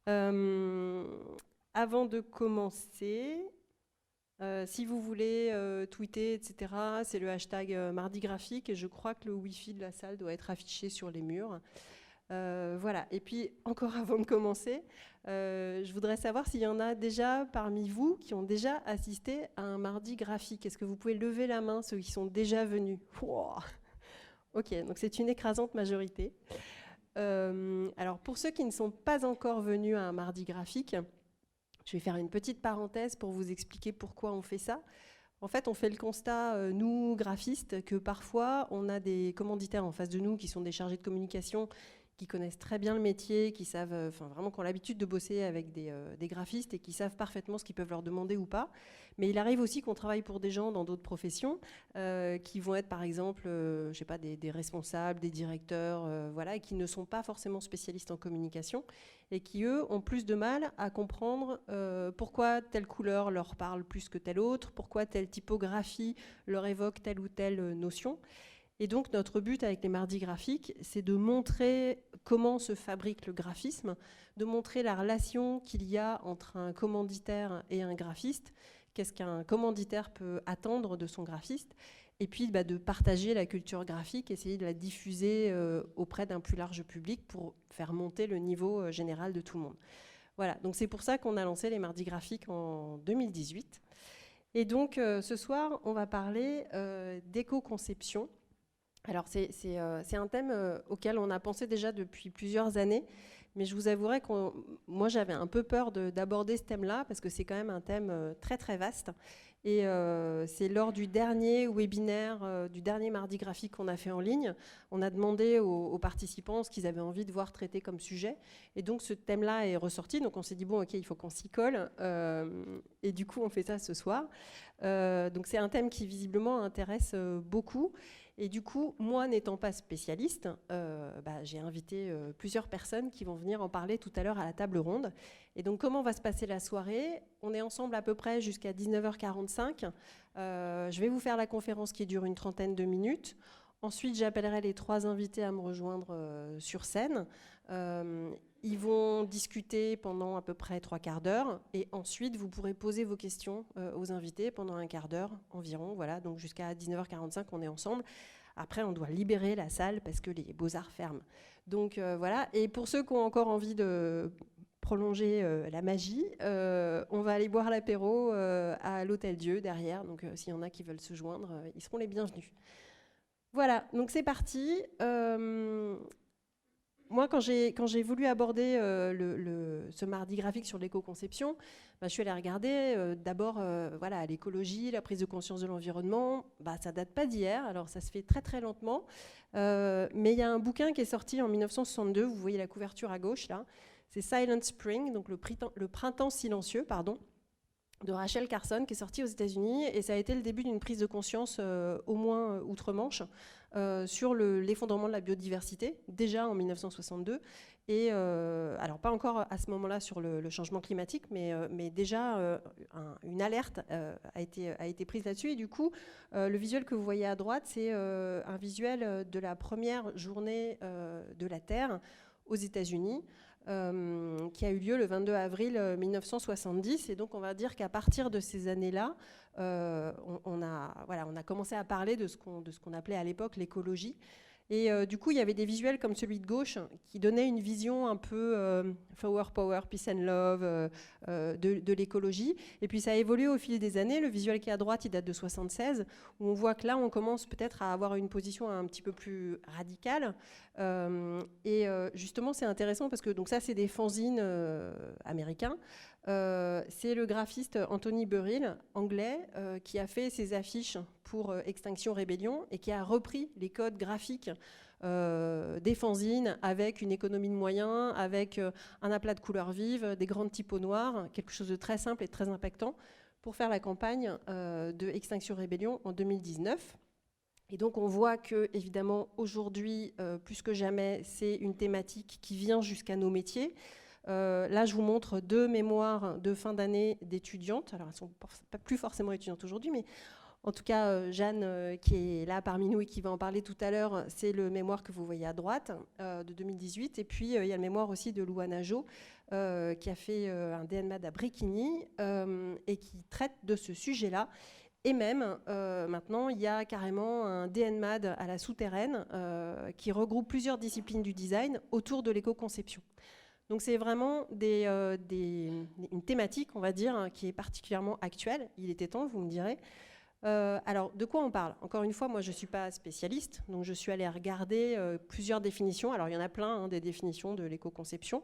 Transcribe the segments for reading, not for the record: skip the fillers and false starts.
Euh, Avant de commencer, si vous voulez tweeter, etc., c'est le hashtag mardi graphique et je crois que le Wi-Fi de la salle doit être affiché sur les murs. Voilà. Et puis, encore avant de commencer, je voudrais savoir s'il y en a déjà parmi vous qui ont déjà assisté à un mardi graphique. Est-ce que vous pouvez lever la main, ceux qui sont déjà venus? Wouah. Ok, donc c'est une écrasante majorité. Alors, pour ceux qui ne sont pas encore venus à un mardi graphique, je vais faire une petite parenthèse pour vous expliquer pourquoi on fait ça. En fait, on fait le constat, nous, graphistes, que parfois, on a des commanditaires en face de nous qui sont des chargés de communication, qui connaissent très bien le métier, qui savent, vraiment, qui ont l'habitude de bosser avec des graphistes et qui savent parfaitement ce qu'ils peuvent leur demander ou pas. Mais il arrive aussi qu'on travaille pour des gens dans d'autres professions, qui vont être, par exemple, je sais pas, des responsables, des directeurs, voilà, et qui ne sont pas forcément spécialistes en communication et qui, eux, ont plus de mal à comprendre pourquoi telle couleur leur parle plus que telle autre, pourquoi telle typographie leur évoque telle ou telle notion. Et donc, notre but avec les mardis graphiques, c'est de montrer comment se fabrique le graphisme, de montrer la relation qu'il y a entre un commanditaire et un graphiste, qu'est-ce qu'un commanditaire peut attendre de son graphiste, et puis de partager la culture graphique, essayer de la diffuser auprès d'un plus large public pour faire monter le niveau général de tout le monde. Voilà, donc c'est pour ça qu'on a lancé les mardis graphiques en 2018. Et donc ce soir, on va parler d'éco-conception. Alors c'est un thème auquel on a pensé déjà depuis plusieurs années, mais je vous avouerai que moi j'avais un peu peur d'aborder ce thème-là parce que c'est quand même un thème très très vaste. Et c'est lors du dernier webinaire, du dernier mardi graphique qu'on a fait en ligne, on a demandé aux participants ce qu'ils avaient envie de voir traité comme sujet. Et donc ce thème-là est ressorti, donc on s'est dit bon ok, il faut qu'on s'y colle. Et du coup on fait ça ce soir. Donc c'est un thème qui visiblement intéresse beaucoup. Et du coup, moi n'étant pas spécialiste, j'ai invité plusieurs personnes qui vont venir en parler tout à l'heure à la table ronde. Et donc comment va se passer la soirée? On est ensemble à peu près jusqu'à 19h45. Je vais vous faire la conférence qui dure une trentaine de minutes. Ensuite, j'appellerai les trois invités à me rejoindre sur scène. Ils vont discuter pendant à peu près 3/4 d'heure. Et ensuite, vous pourrez poser vos questions aux invités pendant un quart d'heure environ. Voilà, donc jusqu'à 19h45, on est ensemble. Après, on doit libérer la salle parce que les Beaux-Arts ferment. Donc voilà. Et pour ceux qui ont encore envie de prolonger la magie, on va aller boire l'apéro à l'Hôtel Dieu derrière. Donc s'il y en a qui veulent se joindre, ils seront les bienvenus. Voilà, donc c'est parti. Moi, quand j'ai voulu aborder ce mardi graphique sur l'éco-conception, je suis allée regarder d'abord voilà, l'écologie, la prise de conscience de l'environnement. Ça date pas d'hier, alors ça se fait très très lentement. Mais il y a un bouquin qui est sorti en 1962, vous voyez la couverture à gauche là, c'est Silent Spring, donc le printemps silencieux, pardon, de Rachel Carson, qui est sorti aux États-Unis, et ça a été le début d'une prise de conscience, au moins outre-Manche, sur l'effondrement de la biodiversité, déjà en 1962, et alors pas encore à ce moment-là sur le changement climatique, mais déjà une alerte a été prise là-dessus, et du coup, le visuel que vous voyez à droite, c'est un visuel de la première journée de la Terre aux États-Unis, qui a eu lieu le 22 avril 1970. Et donc, on va dire qu'à partir de ces années-là, on a commencé à parler de ce qu'on appelait à l'époque l'écologie. Et du coup, il y avait des visuels comme celui de gauche qui donnaient une vision un peu flower power, peace and love de l'écologie. Et puis ça a évolué au fil des années. Le visuel qui est à droite, il date de 76, où on voit que là, on commence peut-être à avoir une position un petit peu plus radicale. Justement, c'est intéressant parce que donc ça, c'est des fanzines américains. C'est le graphiste Anthony Burrill, anglais, qui a fait ses affiches pour Extinction Rebellion et qui a repris les codes graphiques des fanzines avec une économie de moyens, avec un aplat de couleurs vives, des grandes typos noires, quelque chose de très simple et de très impactant pour faire la campagne de Extinction Rebellion en 2019. Et donc on voit que, évidemment, aujourd'hui, plus que jamais, c'est une thématique qui vient jusqu'à nos métiers. Là, je vous montre deux mémoires de fin d'année d'étudiantes. Alors, elles ne sont pas plus forcément étudiantes aujourd'hui, mais en tout cas, Jeanne, qui est là parmi nous et qui va en parler tout à l'heure, c'est le mémoire que vous voyez à droite, de 2018. Et puis, il y a le mémoire aussi de Louana Jo, qui a fait un DNMAD à Bréquigny et qui traite de ce sujet-là. Et même, maintenant, il y a carrément un DNMAD à la souterraine qui regroupe plusieurs disciplines du design autour de l'éco-conception. Donc c'est vraiment une thématique, on va dire, hein, qui est particulièrement actuelle. Il était temps, vous me direz. Alors, de quoi on parle? Encore une fois, moi, je ne suis pas spécialiste, donc je suis allée regarder plusieurs définitions. Alors, il y en a plein, hein, des définitions de l'éco-conception.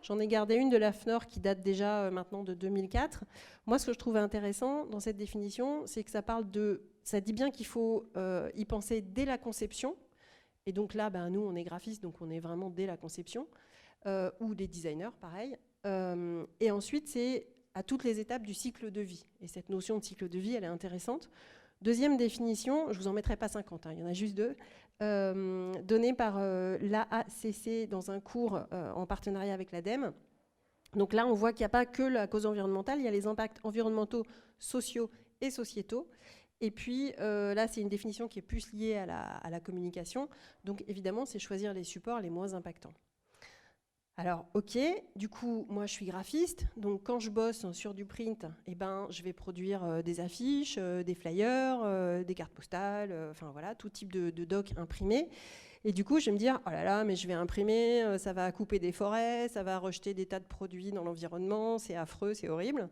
J'en ai gardé une de l'AFNOR qui date déjà maintenant de 2004. Moi, ce que je trouvais intéressant dans cette définition, c'est que ça dit bien qu'il faut y penser dès la conception. Et donc là, nous, on est graphistes, donc on est vraiment dès la conception, ou des designers, pareil. Et ensuite, c'est à toutes les étapes du cycle de vie. Et cette notion de cycle de vie, elle est intéressante. Deuxième définition, je ne vous en mettrai pas 50, hein, il y en a juste 2, donnée par l'AACC dans un cours en partenariat avec l'ADEME. Donc là, on voit qu'il n'y a pas que la cause environnementale, il y a les impacts environnementaux, sociaux et sociétaux. Et puis là, c'est une définition qui est plus liée à la communication. Donc évidemment, c'est choisir les supports les moins impactants. Alors, ok, du coup, moi je suis graphiste, donc quand je bosse sur du print, je vais produire des affiches, des flyers, des cartes postales, enfin voilà, tout type de doc imprimé. Et du coup, je vais me dire, oh là là, mais je vais imprimer, ça va couper des forêts, ça va rejeter des tas de produits dans l'environnement, c'est affreux, c'est horrible.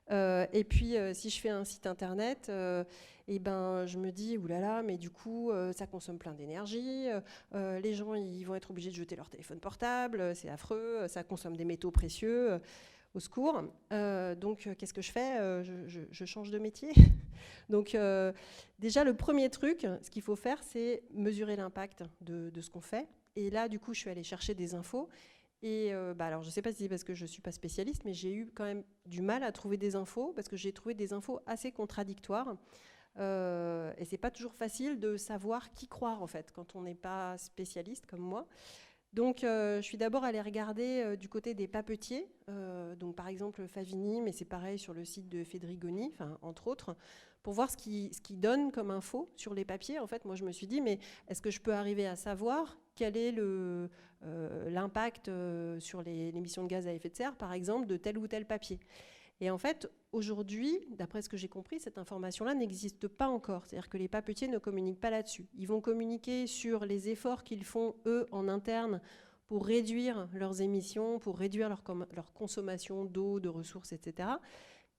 Et puis, si je fais un site internet, je me dis, oulala, mais du coup, ça consomme plein d'énergie. Les gens, ils vont être obligés de jeter leur téléphone portable. C'est affreux. Ça consomme des métaux précieux. Au secours. Donc, qu'est-ce que je fais? Je change de métier. Donc, déjà, le premier truc, ce qu'il faut faire, c'est mesurer l'impact de ce qu'on fait. Et là, du coup, je suis allée chercher des infos. Et alors, je ne sais pas si c'est parce que je ne suis pas spécialiste, mais j'ai eu quand même du mal à trouver des infos, parce que j'ai trouvé des infos assez contradictoires. Et ce n'est pas toujours facile de savoir qui croire, en fait, quand on n'est pas spécialiste comme moi. Donc, je suis d'abord allée regarder du côté des papetiers, donc par exemple Favini, mais c'est pareil sur le site de Fedrigoni, entre autres, pour voir ce qui donne comme info sur les papiers. En fait, moi, je me suis dit, mais est-ce que je peux arriver à savoir quel est l'impact sur les émissions de gaz à effet de serre, par exemple, de tel ou tel papier? Et en fait, aujourd'hui, d'après ce que j'ai compris, cette information-là n'existe pas encore. C'est-à-dire que les papetiers ne communiquent pas là-dessus. Ils vont communiquer sur les efforts qu'ils font, eux, en interne, pour réduire leurs émissions, pour réduire leur consommation d'eau, de ressources, etc.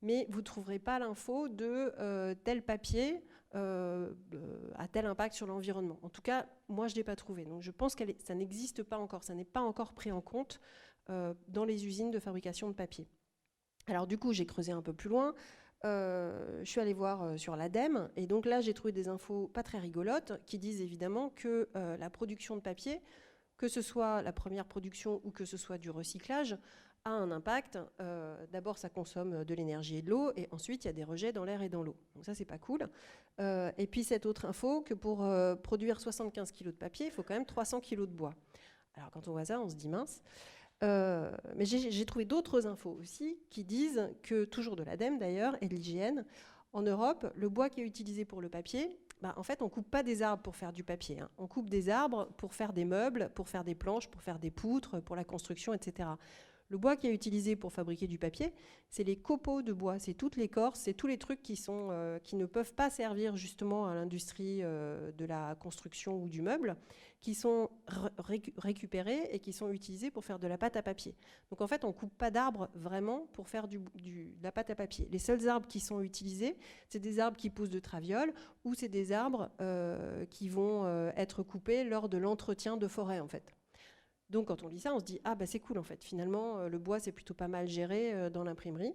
Mais vous ne trouverez pas l'info de tel papier a tel impact sur l'environnement. En tout cas, moi, je ne l'ai pas trouvé. Donc, je pense que ça n'existe pas encore. Ça n'est pas encore pris en compte dans les usines de fabrication de papier. Alors du coup, j'ai creusé un peu plus loin, je suis allée voir sur l'ADEME, et donc là, j'ai trouvé des infos pas très rigolotes qui disent évidemment que la production de papier, que ce soit la première production ou que ce soit du recyclage, a un impact. D'abord, ça consomme de l'énergie et de l'eau, et ensuite, il y a des rejets dans l'air et dans l'eau. Donc ça, c'est pas cool. Et puis cette autre info, que pour produire 75 kg de papier, il faut quand même 300 kg de bois. Alors quand on voit ça, on se dit mince. Mais j'ai trouvé d'autres infos aussi qui disent que, toujours de l'ADEME d'ailleurs, et de l'IGN, en Europe, le bois qui est utilisé pour le papier, en fait, on ne coupe pas des arbres pour faire du papier. On coupe des arbres pour faire des meubles, pour faire des planches, pour faire des poutres, pour la construction, etc. Le bois qui est utilisé pour fabriquer du papier, c'est les copeaux de bois, c'est toutes l'écorce, c'est tous les trucs qui ne peuvent pas servir justement à l'industrie de la construction ou du meuble, qui sont récupérés et qui sont utilisés pour faire de la pâte à papier. Donc en fait, on ne coupe pas d'arbres vraiment pour faire de la pâte à papier. Les seuls arbres qui sont utilisés, c'est des arbres qui poussent de traviole ou c'est des arbres qui vont être coupés lors de l'entretien de forêt en fait. Donc quand on lit ça, on se dit « Ah, c'est cool en fait, finalement, le bois, c'est plutôt pas mal géré dans l'imprimerie. »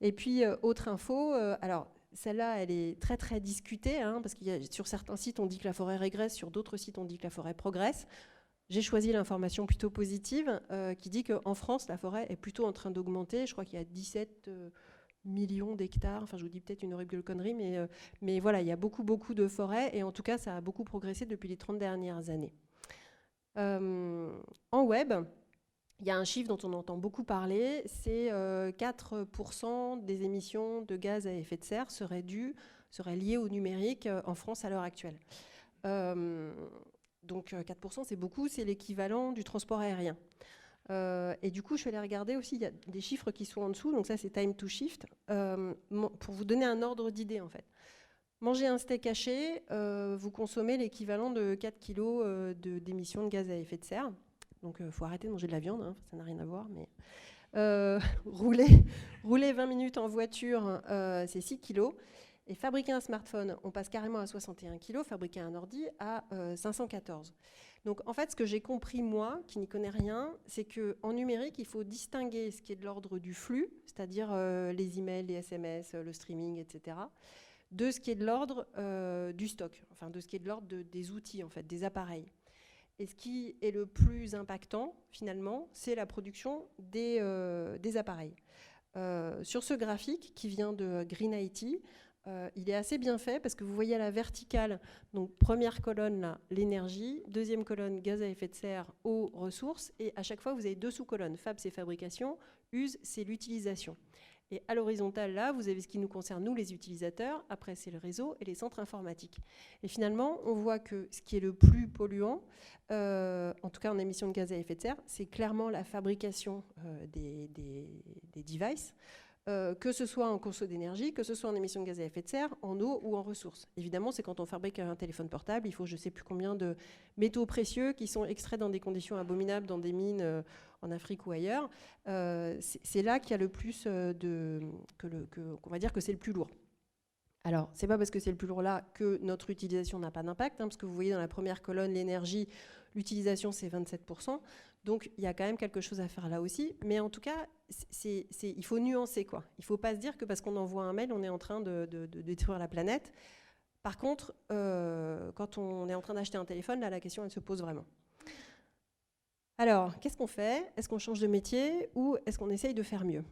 Et puis, autre info, alors celle-là, elle est très très discutée, parce qu'il y a, sur certains sites, on dit que la forêt régresse, sur d'autres sites, on dit que la forêt progresse. J'ai choisi l'information plutôt positive qui dit qu'en France, la forêt est plutôt en train d'augmenter. Je crois qu'il y a 17 millions d'hectares, enfin je vous dis peut-être une horrible connerie, mais voilà, il y a beaucoup de forêts, et en tout cas, ça a beaucoup progressé depuis les 30 dernières années. En web, il y a un chiffre dont on entend beaucoup parler, c'est 4% des émissions de gaz à effet de serre seraient liées au numérique en France à l'heure actuelle. Donc 4%, c'est beaucoup, c'est l'équivalent du transport aérien. Et du coup, je suis allée regarder aussi, il y a des chiffres qui sont en dessous, donc ça c'est time to shift, pour vous donner un ordre d'idée en fait. Manger un steak haché, vous consommez l'équivalent de 4 kg d'émissions de gaz à effet de serre. Donc il faut arrêter de manger de la viande, hein, ça n'a rien à voir, mais rouler 20 minutes en voiture, c'est 6 kg. Et fabriquer un smartphone, on passe carrément à 61 kg, fabriquer un ordi à 514. Donc en fait, ce que j'ai compris, moi, qui n'y connais rien, c'est qu'en numérique, il faut distinguer ce qui est de l'ordre du flux, c'est-à-dire les emails, les SMS, le streaming, etc., de ce qui est de l'ordre du stock, enfin de ce qui est de l'ordre des outils, en fait, des appareils. Et ce qui est le plus impactant, finalement, c'est la production des appareils. Sur ce graphique qui vient de Green IT, il est assez bien fait parce que vous voyez à la verticale, donc première colonne, là, l'énergie, deuxième colonne, gaz à effet de serre, eau, ressources, et à chaque fois, vous avez deux sous-colonnes. Fab, c'est fabrication, use, c'est l'utilisation. Et à l'horizontale, là, vous avez ce qui nous concerne, nous, les utilisateurs. Après, c'est le réseau et les centres informatiques. Et finalement, on voit que ce qui est le plus polluant, en tout cas en émissions de gaz à effet de serre, c'est clairement la fabrication des devices, que ce soit en conso d'énergie, que ce soit en émissions de gaz à effet de serre, en eau ou en ressources. Évidemment, c'est quand on fabrique un téléphone portable, il faut je ne sais plus combien de métaux précieux qui sont extraits dans des conditions abominables, dans des mines en Afrique ou ailleurs. C'est là qu'il y a le plus qu'on va dire que c'est le plus lourd. Alors, c'est pas parce que c'est le plus lourd là que notre utilisation n'a pas d'impact, hein, parce que vous voyez dans la première colonne, l'énergie, l'utilisation, c'est 27%. Donc, il y a quand même quelque chose à faire là aussi. Mais en tout cas, il faut nuancer, quoi. Il ne faut pas se dire que parce qu'on envoie un mail, on est en train de détruire la planète. Par contre, quand on est en train d'acheter un téléphone, là, la question, elle se pose vraiment. Alors, qu'est-ce qu'on fait? Est-ce qu'on change de métier ou est-ce qu'on essaye de faire mieux?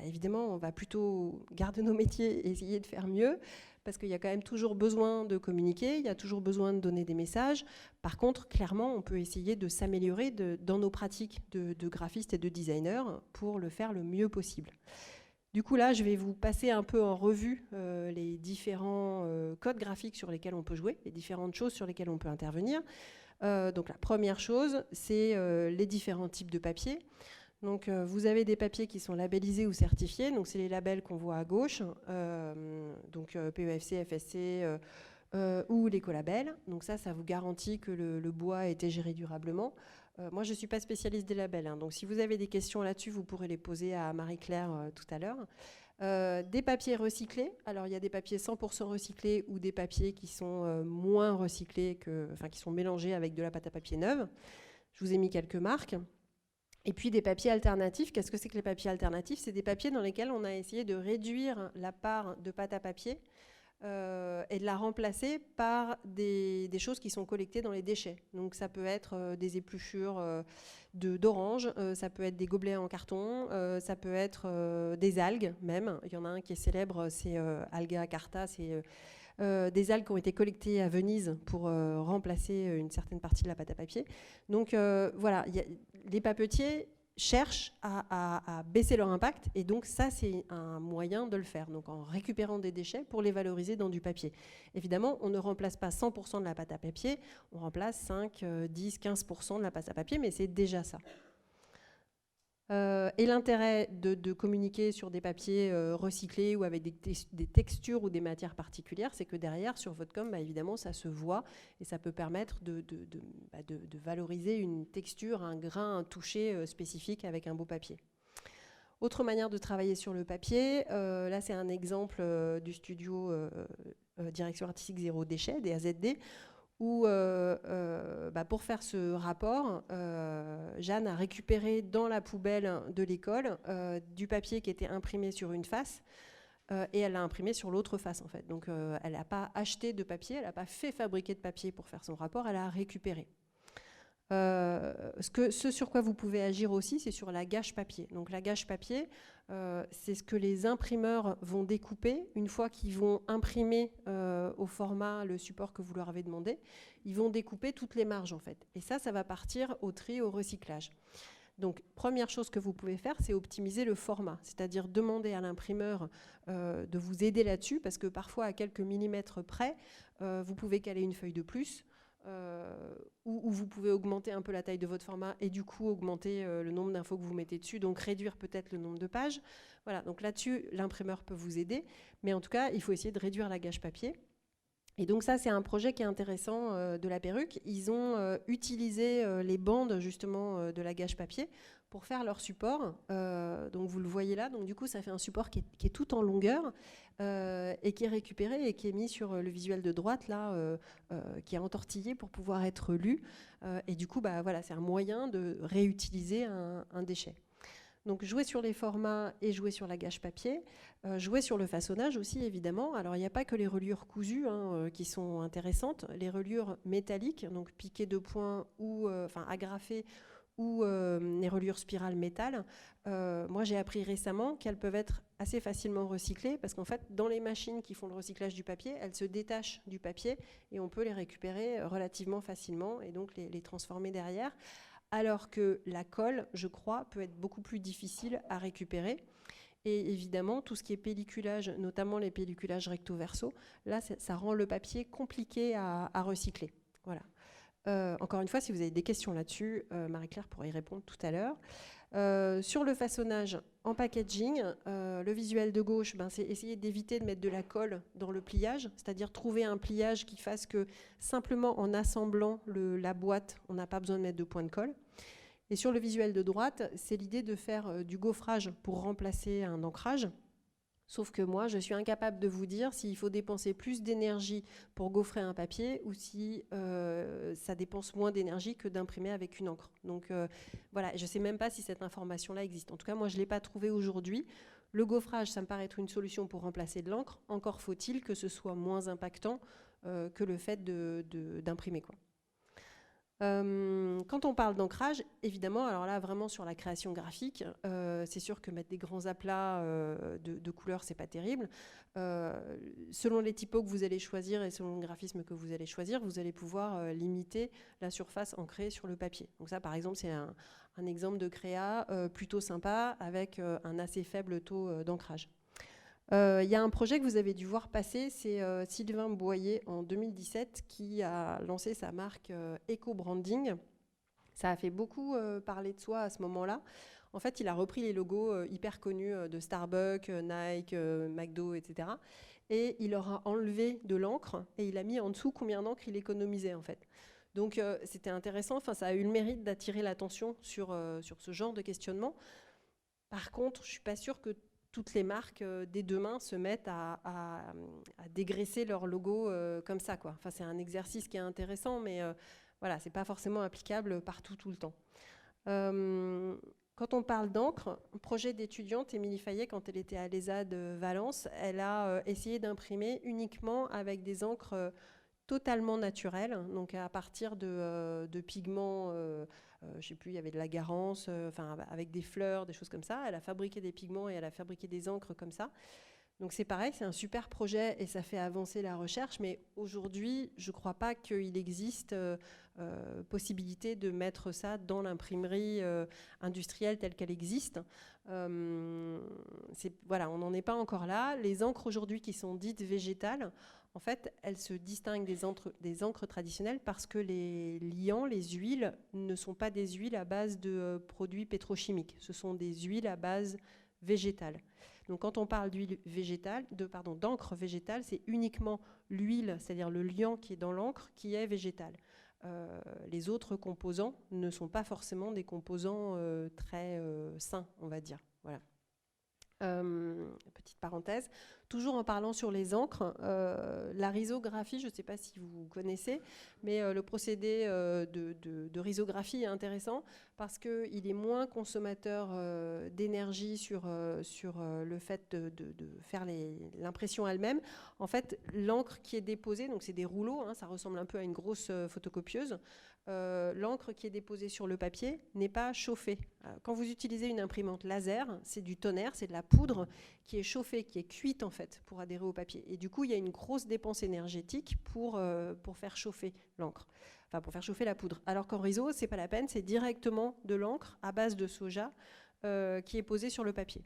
Évidemment, on va plutôt garder nos métiers et essayer de faire mieux, parce qu'il y a quand même toujours besoin de communiquer, il y a toujours besoin de donner des messages. Par contre, clairement, on peut essayer de s'améliorer dans nos pratiques de graphistes et de designers pour le faire le mieux possible. Du coup, là, je vais vous passer un peu en revue les différents codes graphiques sur lesquels on peut jouer, les différentes choses sur lesquelles on peut intervenir. Donc la première chose, c'est les différents types de papier. Donc vous avez des papiers qui sont labellisés ou certifiés, donc c'est les labels qu'on voit à gauche, donc PEFC, FSC ou l'écolabel. Donc ça vous garantit que le bois a été géré durablement. Moi je ne suis pas spécialiste des labels, hein, donc si vous avez des questions là-dessus, vous pourrez les poser à Marie-Claire tout à l'heure. Des papiers recyclés, alors il y a des papiers 100% recyclés ou des papiers qui sont moins recyclés, qui sont mélangés avec de la pâte à papier neuve. Je vous ai mis quelques marques. Et puis des papiers alternatifs. Qu'est-ce que c'est que les papiers alternatifs? C'est des papiers dans lesquels on a essayé de réduire la part de pâte à papier et de la remplacer par des choses qui sont collectées dans les déchets. Donc ça peut être des épluchures d'orange, ça peut être des gobelets en carton, ça peut être des algues même. Il y en a un qui est célèbre, c'est Alga carta, c'est des algues qui ont été collectées à Venise pour remplacer une certaine partie de la pâte à papier. Donc voilà, les papetiers cherchent à baisser leur impact, et donc ça, c'est un moyen de le faire, donc en récupérant des déchets pour les valoriser dans du papier. Évidemment, on ne remplace pas 100% de la pâte à papier, on remplace 5, 10, 15% de la pâte à papier, mais c'est déjà ça. Et l'intérêt de communiquer sur des papiers recyclés ou avec des textures ou des matières particulières, c'est que derrière, sur votre com, évidemment, ça se voit et ça peut permettre de valoriser une texture, un grain, un toucher spécifique avec un beau papier. Autre manière de travailler sur le papier, là c'est un exemple du studio Direction Artistique Zéro Déchet, des AZD, où pour faire ce rapport, Jeanne a récupéré dans la poubelle de l'école du papier qui était imprimé sur une face et elle l'a imprimé sur l'autre face en fait. Donc elle n'a pas acheté de papier, elle n'a pas fait fabriquer de papier pour faire son rapport, elle a récupéré. Ce sur quoi vous pouvez agir aussi, c'est sur la gâche papier. Donc la gâche papier, c'est ce que les imprimeurs vont découper une fois qu'ils vont imprimer au format, le support que vous leur avez demandé. Ils vont découper toutes les marges en fait. Et ça va partir au tri, au recyclage. Donc première chose que vous pouvez faire, c'est optimiser le format, c'est-à-dire demander à l'imprimeur de vous aider là-dessus, parce que parfois à quelques millimètres près, vous pouvez caler une feuille de plus. où vous pouvez augmenter un peu la taille de votre format et du coup augmenter le nombre d'infos que vous mettez dessus, donc réduire peut-être le nombre de pages. Voilà, donc là-dessus, l'imprimeur peut vous aider, mais en tout cas, il faut essayer de réduire la gâche papier. Et donc ça, c'est un projet qui est intéressant de la perruque. Ils ont utilisé les bandes justement de la gâche papier pour faire leur support. Donc vous le voyez là. Donc du coup, ça fait un support qui est tout en longueur et qui est récupéré et qui est mis sur le visuel de droite là, qui est entortillé pour pouvoir être lu. Et du coup, voilà, c'est un moyen de réutiliser un déchet. Donc jouer sur les formats et jouer sur la gâche papier, jouer sur le façonnage aussi évidemment. Alors il n'y a pas que les reliures cousues qui sont intéressantes, les reliures métalliques, donc piquées de points ou agrafées, ou les reliures spirales métal. Moi j'ai appris récemment qu'elles peuvent être assez facilement recyclées parce qu'en fait dans les machines qui font le recyclage du papier, elles se détachent du papier et on peut les récupérer relativement facilement et donc les transformer derrière. Alors que la colle, je crois, peut être beaucoup plus difficile à récupérer. Et évidemment, tout ce qui est pelliculage, notamment les pelliculages recto-verso, là, ça rend le papier compliqué à recycler. Voilà. Encore une fois, si vous avez des questions là-dessus, Marie-Claire pourra y répondre tout à l'heure. Sur le façonnage en packaging, le visuel de gauche, c'est essayer d'éviter de mettre de la colle dans le pliage, c'est-à-dire trouver un pliage qui fasse que simplement en assemblant la boîte, on n'a pas besoin de mettre de point de colle. Et sur le visuel de droite, c'est l'idée de faire du gaufrage pour remplacer un ancrage. Sauf que moi, je suis incapable de vous dire s'il faut dépenser plus d'énergie pour gaufrer un papier ou si ça dépense moins d'énergie que d'imprimer avec une encre. Donc voilà, je ne sais même pas si cette information-là existe. En tout cas, moi, je ne l'ai pas trouvée aujourd'hui. Le gaufrage, ça me paraît être une solution pour remplacer de l'encre. Encore faut-il que ce soit moins impactant que le fait d'imprimer, quoi. Quand on parle d'ancrage, évidemment, alors là vraiment sur la création graphique, c'est sûr que mettre des grands aplats de couleurs, c'est pas terrible. Selon les typos que vous allez choisir et selon le graphisme que vous allez choisir, vous allez pouvoir limiter la surface ancrée sur le papier. Donc ça, par exemple, c'est un exemple de créa plutôt sympa avec un assez faible taux d'ancrage. Il y a un projet que vous avez dû voir passer, c'est Sylvain Boyer en 2017 qui a lancé sa marque Eco-Branding. Ça a fait beaucoup parler de soi à ce moment-là. En fait, il a repris les logos hyper connus de Starbucks, Nike, McDo, etc. Et il leur a enlevé de l'encre et il a mis en dessous combien d'encre il économisait en fait. Donc c'était intéressant, enfin, ça a eu le mérite d'attirer l'attention sur ce genre de questionnement. Par contre, je ne suis pas sûre que toutes les marques, dès demain, se mettent à dégraisser leur logo comme ça, quoi. Enfin, c'est un exercice qui est intéressant, mais voilà, ce n'est pas forcément applicable partout, tout le temps. Quand on parle d'encre, projet d'étudiante, Émilie Fayet, quand elle était à l'ESAD Valence, elle a essayé d'imprimer uniquement avec des encres totalement naturelles, donc à partir de pigments, je ne sais plus, il y avait de la garance, avec des fleurs, des choses comme ça. Elle a fabriqué des pigments et elle a fabriqué des encres comme ça. Donc c'est pareil, c'est un super projet et ça fait avancer la recherche, mais aujourd'hui, je ne crois pas qu'il existe possibilité de mettre ça dans l'imprimerie industrielle telle qu'elle existe. Voilà, on n'en est pas encore là. Les encres aujourd'hui qui sont dites végétales, en fait, elles se distinguent des encres traditionnelles parce que les liants, les huiles, ne sont pas des huiles à base de produits pétrochimiques. Ce sont des huiles à base végétale. Donc quand on parle d'huile végétale, d'encre végétale, c'est uniquement l'huile, c'est-à-dire le liant qui est dans l'encre, qui est végétal. Les autres composants ne sont pas forcément des composants très sains, on va dire. Voilà. Petite parenthèse. Toujours en parlant sur les encres, la risographie, je ne sais pas si vous connaissez, mais le procédé de risographie est intéressant parce qu'il est moins consommateur d'énergie sur le fait de faire l'impression elle-même. En fait, l'encre qui est déposée, donc c'est des rouleaux, ça ressemble un peu à une grosse photocopieuse, l'encre qui est déposée sur le papier n'est pas chauffée. Quand vous utilisez une imprimante laser, c'est du tonnerre, c'est de la poudre qui est chauffée, qui est cuite en fait pour adhérer au papier. Et du coup, il y a une grosse dépense énergétique pour faire chauffer l'encre, enfin pour faire chauffer la poudre. Alors qu'en riso, c'est pas la peine, c'est directement de l'encre à base de soja qui est posée sur le papier.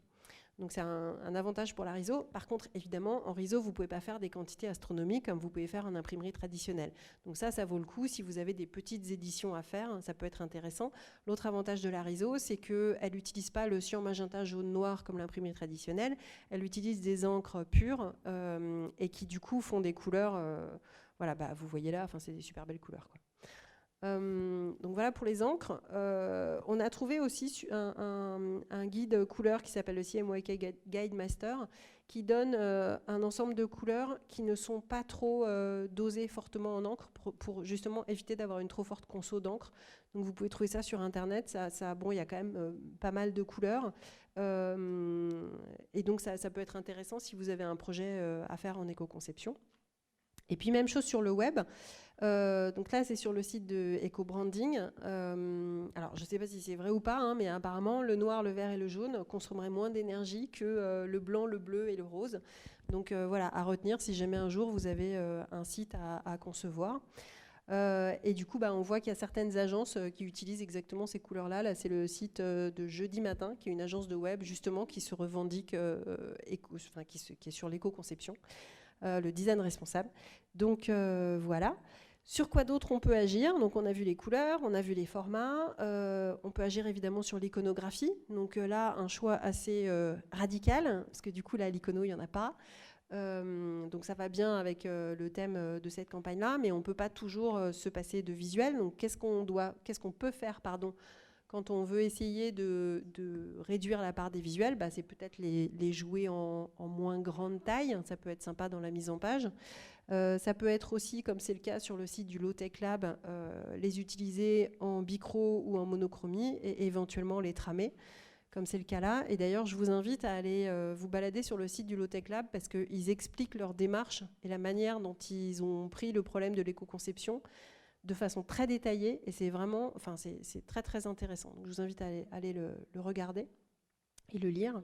Donc c'est un avantage pour la RISO. Par contre, évidemment, en RISO, vous ne pouvez pas faire des quantités astronomiques comme vous pouvez faire en imprimerie traditionnelle. Donc ça vaut le coup. Si vous avez des petites éditions à faire, ça peut être intéressant. L'autre avantage de la RISO, c'est qu'elle n'utilise pas le cyan, magenta, jaune, noir comme l'imprimerie traditionnelle. Elle utilise des encres pures et qui du coup font des couleurs. Voilà, vous voyez là, c'est des super belles couleurs, quoi. Donc voilà pour les encres. On a trouvé aussi un guide couleur qui s'appelle le CMYK Guide Master, qui donne un ensemble de couleurs qui ne sont pas trop dosées fortement en encre pour justement éviter d'avoir une trop forte conso d'encre. Donc vous pouvez trouver ça sur internet. Bon, il y a quand même pas mal de couleurs. Et donc ça peut être intéressant si vous avez un projet à faire en éco-conception. Et puis même chose sur le web. Donc là, c'est sur le site de EcoBranding. Alors, je ne sais pas si c'est vrai ou pas, mais apparemment, le noir, le vert et le jaune consommeraient moins d'énergie que le blanc, le bleu et le rose. Donc voilà, à retenir si jamais un jour vous avez un site à concevoir. Et du coup, on voit qu'il y a certaines agences qui utilisent exactement ces couleurs-là. Là, c'est le site de Jeudi Matin, qui est une agence de web, justement, qui se revendique, qui est sur l'éco-conception. Le design responsable. Donc voilà. Sur quoi d'autre on peut agir? Donc on a vu les couleurs, on a vu les formats, on peut agir évidemment sur l'iconographie. Donc là, un choix assez radical, parce que du coup là, l'icono, il n'y en a pas. Donc ça va bien avec le thème de cette campagne-là, mais on ne peut pas toujours se passer de visuel. Donc qu'est-ce qu'on peut faire, quand on veut essayer de réduire la part des visuels, c'est peut-être les jouer en moins grande taille. Ça peut être sympa dans la mise en page. Ça peut être aussi, comme c'est le cas sur le site du Low Tech Lab, les utiliser en bicro ou en monochromie et éventuellement les tramer, comme c'est le cas là. Et d'ailleurs, je vous invite à aller vous balader sur le site du Low Tech Lab parce qu'ils expliquent leur démarche et la manière dont ils ont pris le problème de l'éco-conception de façon très détaillée, et c'est vraiment, c'est très très intéressant. Donc, je vous invite à aller le regarder et le lire.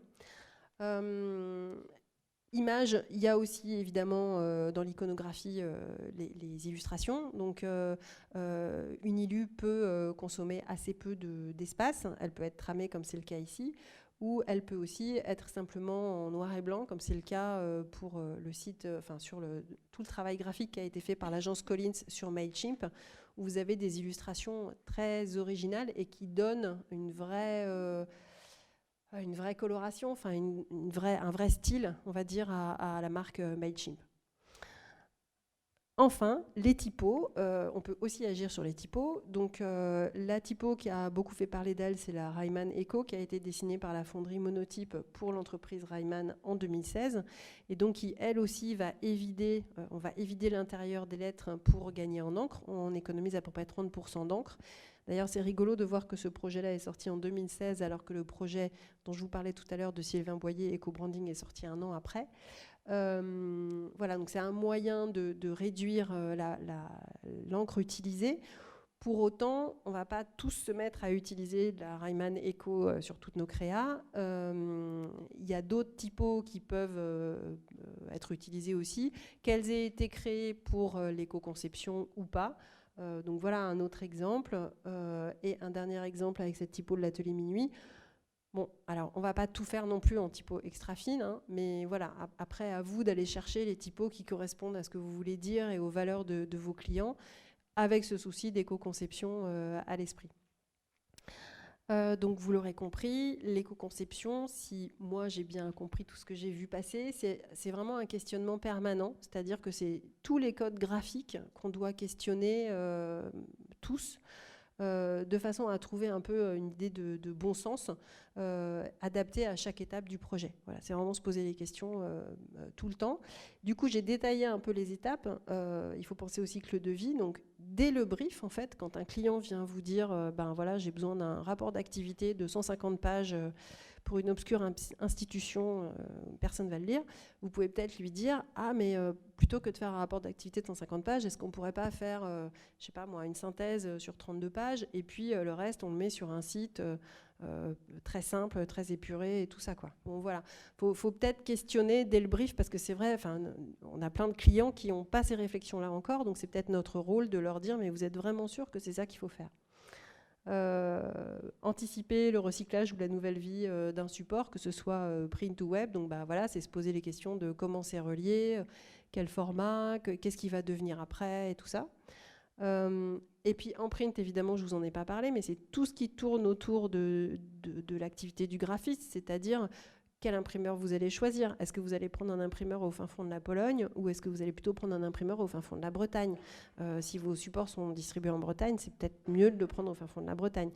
Images, il y a aussi évidemment dans l'iconographie les illustrations. Donc une ILU peut consommer assez peu d'espace. Elle peut être tramée comme c'est le cas ici, ou elle peut aussi être simplement en noir et blanc, comme c'est le cas pour le site, sur tout le travail graphique qui a été fait par l'agence Collins sur Mailchimp, où vous avez des illustrations très originales et qui donnent une vraie coloration, un vrai style, on va dire, à la marque Mailchimp. Enfin, les typos, on peut aussi agir sur les typos. Donc la typo qui a beaucoup fait parler d'elle, c'est la Reimann Eco, qui a été dessinée par la fonderie Monotype pour l'entreprise Reimann en 2016, et donc qui, elle aussi, on va évider l'intérieur des lettres pour gagner en encre. On économise à peu près 30% d'encre. D'ailleurs, c'est rigolo de voir que ce projet-là est sorti en 2016, alors que le projet dont je vous parlais tout à l'heure de Sylvain Boyer, EcoBranding, est sorti 1 an après. Voilà, donc c'est un moyen de réduire l'encre utilisée. Pour autant, on ne va pas tous se mettre à utiliser de la Reimann Eco sur toutes nos créas. Il y a d'autres typos qui peuvent être utilisés aussi, qu'elles aient été créées pour l'éco-conception ou pas. Donc voilà un autre exemple. Et un dernier exemple avec cette typo de l'atelier Minuit. Bon, alors on ne va pas tout faire non plus en typo extra fine, mais voilà, après à vous d'aller chercher les typos qui correspondent à ce que vous voulez dire et aux valeurs de vos clients, avec ce souci d'éco-conception à l'esprit. Donc vous l'aurez compris, l'éco-conception, si moi j'ai bien compris tout ce que j'ai vu passer, c'est vraiment un questionnement permanent, c'est-à-dire que c'est tous les codes graphiques qu'on doit questionner tous, de façon à trouver un peu une idée de bon sens adaptée à chaque étape du projet. Voilà, c'est vraiment se poser les questions tout le temps. Du coup, j'ai détaillé un peu les étapes. Il faut penser au cycle de vie. Donc, dès le brief, en fait, quand un client vient vous dire voilà, j'ai besoin d'un rapport d'activité de 150 pages pour une obscure institution, personne ne va le lire, vous pouvez peut-être lui dire « Ah, mais plutôt que de faire un rapport d'activité de 150 pages, est-ce qu'on ne pourrait pas faire, je sais pas moi, une synthèse sur 32 pages et puis le reste, on le met sur un site très simple, très épuré et tout ça, quoi. » Bon, voilà. Faut peut-être questionner dès le brief parce que c'est vrai, on a plein de clients qui n'ont pas ces réflexions-là encore, donc c'est peut-être notre rôle de leur dire « Mais vous êtes vraiment sûr que c'est ça qu'il faut faire ?» Anticiper le recyclage ou la nouvelle vie d'un support, que ce soit print ou web. Donc voilà, c'est se poser les questions de comment c'est relié, quel format, qu'est-ce qui va devenir après et tout ça. Et puis en print, évidemment, je vous en ai pas parlé, mais c'est tout ce qui tourne autour de l'activité du graphiste, c'est-à-dire quel imprimeur vous allez choisir. Est-ce que vous allez prendre un imprimeur au fin fond de la Pologne ou est-ce que vous allez plutôt prendre un imprimeur au fin fond de la Bretagne ? Si vos supports sont distribués en Bretagne, c'est peut-être mieux de le prendre au fin fond de la Bretagne.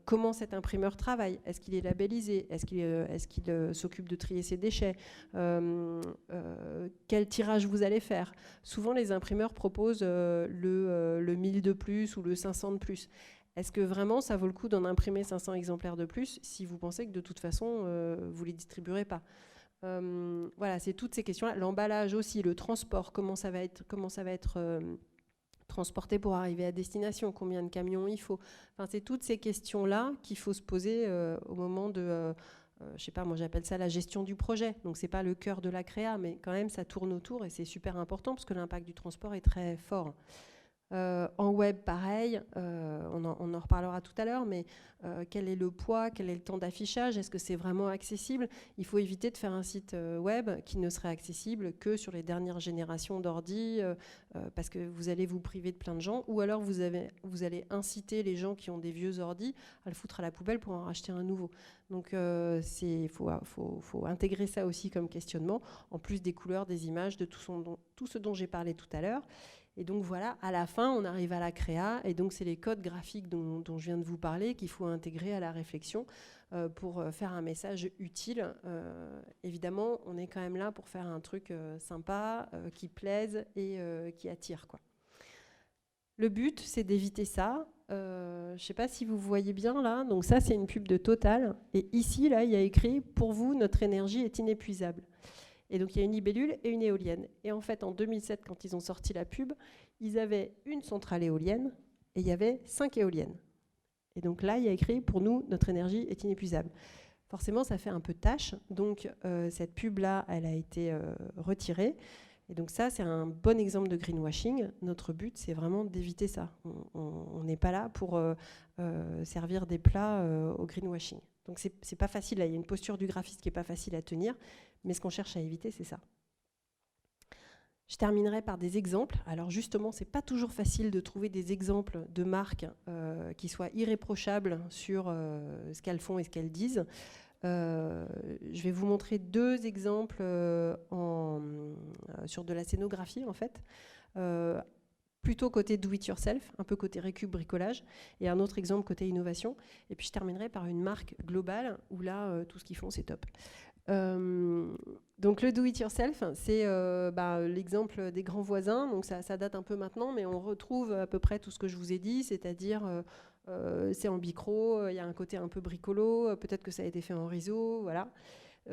Comment cet imprimeur travaille ? Est-ce qu'il est labellisé ? Est-ce qu'il s'occupe de trier ses déchets ? Quel tirage vous allez faire ? Souvent, les imprimeurs proposent le 1000 de plus ou le 500 de plus. Est-ce que vraiment ça vaut le coup d'en imprimer 500 exemplaires de plus si vous pensez que de toute façon vous ne les distribuerez pas ? Voilà, c'est toutes ces questions-là. L'emballage aussi, le transport, comment ça va être transporté pour arriver à destination, combien de camions il faut. Enfin, c'est toutes ces questions-là qu'il faut se poser au moment de, je sais pas, moi j'appelle ça la gestion du projet. Donc c'est pas le cœur de la créa, mais quand même ça tourne autour et c'est super important parce que l'impact du transport est très fort. En web, pareil, on en reparlera tout à l'heure, mais quel est le poids, quel est le temps d'affichage, est-ce que c'est vraiment accessible ? Il faut éviter de faire un site web qui ne serait accessible que sur les dernières générations d'ordi, parce que vous allez vous priver de plein de gens, ou alors vous allez inciter les gens qui ont des vieux ordi à le foutre à la poubelle pour en racheter un nouveau. Donc il faut intégrer ça aussi comme questionnement, en plus des couleurs, des images, de tout ce dont j'ai parlé tout à l'heure. Et donc voilà, à la fin, on arrive à la créa, et donc c'est les codes graphiques dont je viens de vous parler qu'il faut intégrer à la réflexion pour faire un message utile. Évidemment, on est quand même là pour faire un truc sympa, qui plaise et qui attire, quoi. Le but, c'est d'éviter ça. Je ne sais pas si vous voyez bien là, donc ça c'est une pub de Total, et ici, là, il y a écrit « Pour vous, notre énergie est inépuisable ». Et donc, il y a une libellule et une éolienne. Et en fait, en 2007, quand ils ont sorti la pub, ils avaient une centrale éolienne et il y avait 5 éoliennes. Et donc là, il y a écrit « Pour nous, notre énergie est inépuisable ». Forcément, ça fait un peu tâche. Donc, cette pub-là, elle a été retirée. Et donc ça, c'est un bon exemple de greenwashing. Notre but, c'est vraiment d'éviter ça. On n'est pas là pour servir des plats au greenwashing. Donc, c'est pas facile. Là, il y a une posture du graphiste qui n'est pas facile à tenir. Mais ce qu'on cherche à éviter, c'est ça. Je terminerai par des exemples. Alors justement, c'est pas toujours facile de trouver des exemples de marques qui soient irréprochables sur ce qu'elles font et ce qu'elles disent. Je vais vous montrer 2 exemples sur de la scénographie, en fait. Plutôt côté do-it-yourself, un peu côté récup bricolage, et un autre exemple côté innovation. Et puis je terminerai par une marque globale où là, tout ce qu'ils font, c'est top. Donc le do-it-yourself, c'est l'exemple des grands voisins. Donc ça date un peu maintenant, mais on retrouve à peu près tout ce que je vous ai dit, c'est-à-dire c'est en bicro, il y a un côté un peu bricolo, peut-être que ça a été fait en réseau, voilà.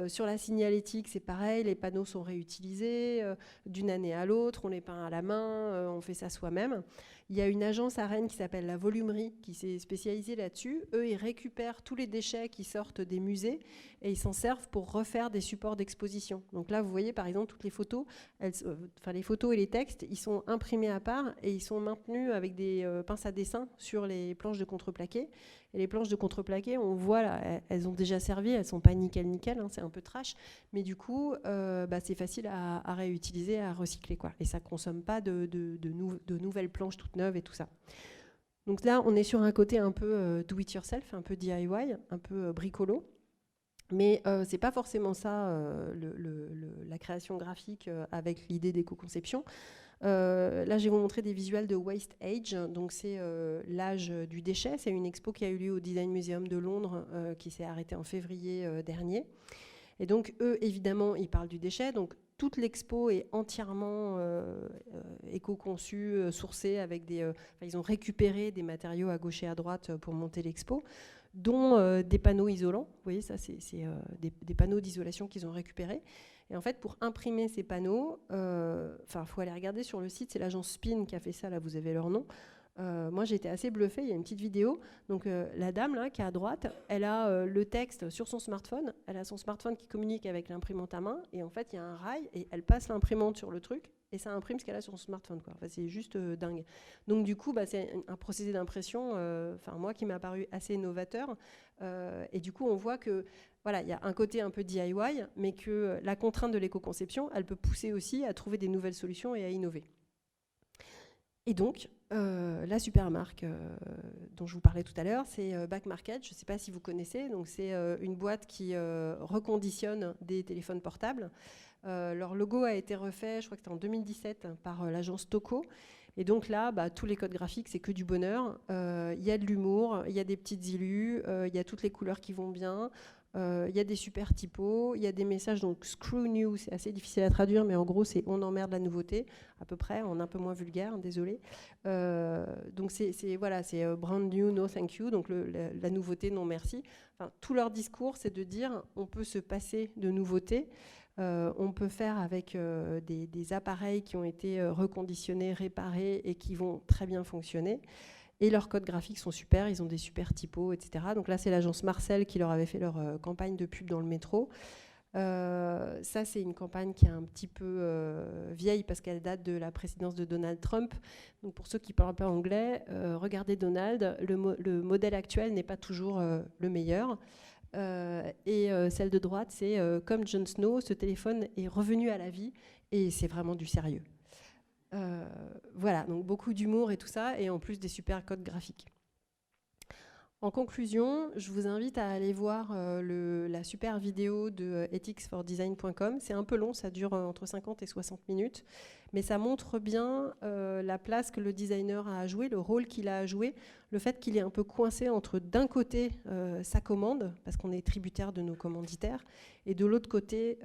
Sur la signalétique, c'est pareil, les panneaux sont réutilisés d'une année à l'autre, on les peint à la main, on fait ça soi-même. Il y a une agence à Rennes qui s'appelle La Volumerie qui s'est spécialisée là-dessus. Eux, ils récupèrent tous les déchets qui sortent des musées et ils s'en servent pour refaire des supports d'exposition. Donc là, vous voyez par exemple toutes les photos, les photos et les textes, ils sont imprimés à part et ils sont maintenus avec des pinces à dessin sur les planches de contreplaqué. Et les planches de contreplaqué, on voit là, elles ont déjà servi, elles sont pas nickel, hein, c'est un peu trash, mais du coup, c'est facile à réutiliser, à recycler, quoi. Et ça consomme pas de nouvelles planches toutes neuves et tout ça. Donc là, on est sur un côté un peu do it yourself, un peu DIY, un peu bricolo. Mais c'est pas forcément ça la création graphique avec l'idée d'éco-conception. Là, je vais vous montrer des visuels de Waste Age. Donc, c'est l'âge du déchet. C'est une expo qui a eu lieu au Design Museum de Londres, qui s'est arrêtée en février dernier. Et donc, eux, évidemment, ils parlent du déchet. Donc, toute l'expo est entièrement éco-conçue, sourcée avec ils ont récupéré des matériaux à gauche et à droite pour monter l'expo, dont des panneaux isolants. Vous voyez, ça, c'est des panneaux d'isolation qu'ils ont récupérés. Et en fait, pour imprimer ces panneaux, faut aller regarder sur le site, c'est l'agence Spin qui a fait ça, là, vous avez leur nom. Moi, j'ai été assez bluffée. Il y a une petite vidéo. Donc, la dame là, qui est à droite, elle a le texte sur son smartphone. Elle a son smartphone qui communique avec l'imprimante à main. Et en fait, il y a un rail et elle passe l'imprimante sur le truc et ça imprime ce qu'elle a sur son smartphone, quoi. Enfin, c'est juste dingue. Donc, du coup, c'est un procédé d'impression, moi, qui m'a paru assez novateur. Et du coup, on voit que voilà, il y a un côté un peu DIY, mais que la contrainte de l'éco-conception, elle peut pousser aussi à trouver des nouvelles solutions et à innover. Et donc, la super marque dont je vous parlais tout à l'heure, c'est Back Market. Je ne sais pas si vous connaissez. Donc, c'est une boîte qui reconditionne des téléphones portables. Leur logo a été refait, je crois que c'était en 2017, par l'agence Toco. Et donc là, tous les codes graphiques, c'est que du bonheur. Il y a de l'humour, il y a des petites illus, il y a toutes les couleurs qui vont bien. Il y a des super typos, il y a des messages, donc screw new, c'est assez difficile à traduire, mais en gros c'est on emmerde la nouveauté, à peu près, en un peu moins vulgaire, désolé. Donc c'est brand new, no thank you, donc la nouveauté, non merci. Enfin, tout leur discours, c'est de dire on peut se passer de nouveautés, on peut faire avec des appareils qui ont été reconditionnés, réparés et qui vont très bien fonctionner. Et leurs codes graphiques sont super, ils ont des super typos, etc. Donc là, c'est l'agence Marcel qui leur avait fait leur campagne de pub dans le métro. Ça, c'est une campagne qui est un petit peu vieille parce qu'elle date de la présidence de Donald Trump. Donc pour ceux qui ne parlent pas anglais, regardez Donald. Le modèle actuel n'est pas toujours le meilleur. Et celle de droite, c'est comme Jon Snow, ce téléphone est revenu à la vie et c'est vraiment du sérieux. Voilà, donc beaucoup d'humour et tout ça, et en plus des super codes graphiques. En conclusion, je vous invite à aller voir la super vidéo de ethicsfordesign.com. C'est un peu long, ça dure entre 50 et 60 minutes, mais ça montre bien la place que le designer a à jouer, le rôle qu'il a à jouer, le fait qu'il est un peu coincé entre d'un côté sa commande, parce qu'on est tributaire de nos commanditaires, et de l'autre côté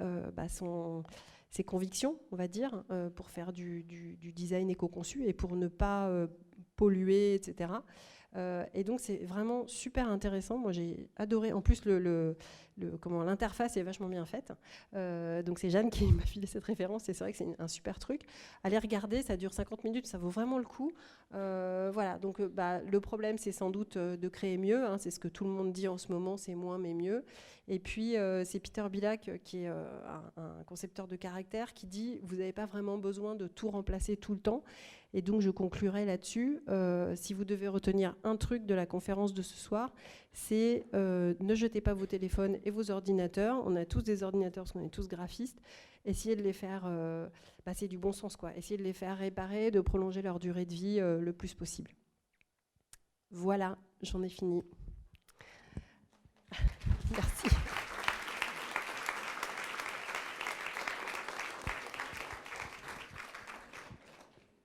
ses convictions, on va dire, pour faire du design éco-conçu et pour ne pas polluer, etc. Et donc, c'est vraiment super intéressant. Moi, j'ai adoré. En plus, l'interface est vachement bien faite. Donc, c'est Jeanne qui m'a filé cette référence. Et c'est vrai que c'est un super truc. Allez regarder, ça dure 50 minutes, ça vaut vraiment le coup. Voilà. Donc, le problème, c'est sans doute de créer mieux. Hein. C'est ce que tout le monde dit en ce moment, c'est moins mais mieux. Et puis, c'est Peter Billac, qui est un concepteur de caractère, qui dit « Vous n'avez pas vraiment besoin de tout remplacer tout le temps ». Et donc, je conclurai là-dessus. Si vous devez retenir un truc de la conférence de ce soir, c'est ne jetez pas vos téléphones et vos ordinateurs. On a tous des ordinateurs parce qu'on est tous graphistes. Essayez de les faire, c'est du bon sens, quoi. Essayez de les faire réparer, de prolonger leur durée de vie le plus possible. Voilà, j'en ai fini. Merci.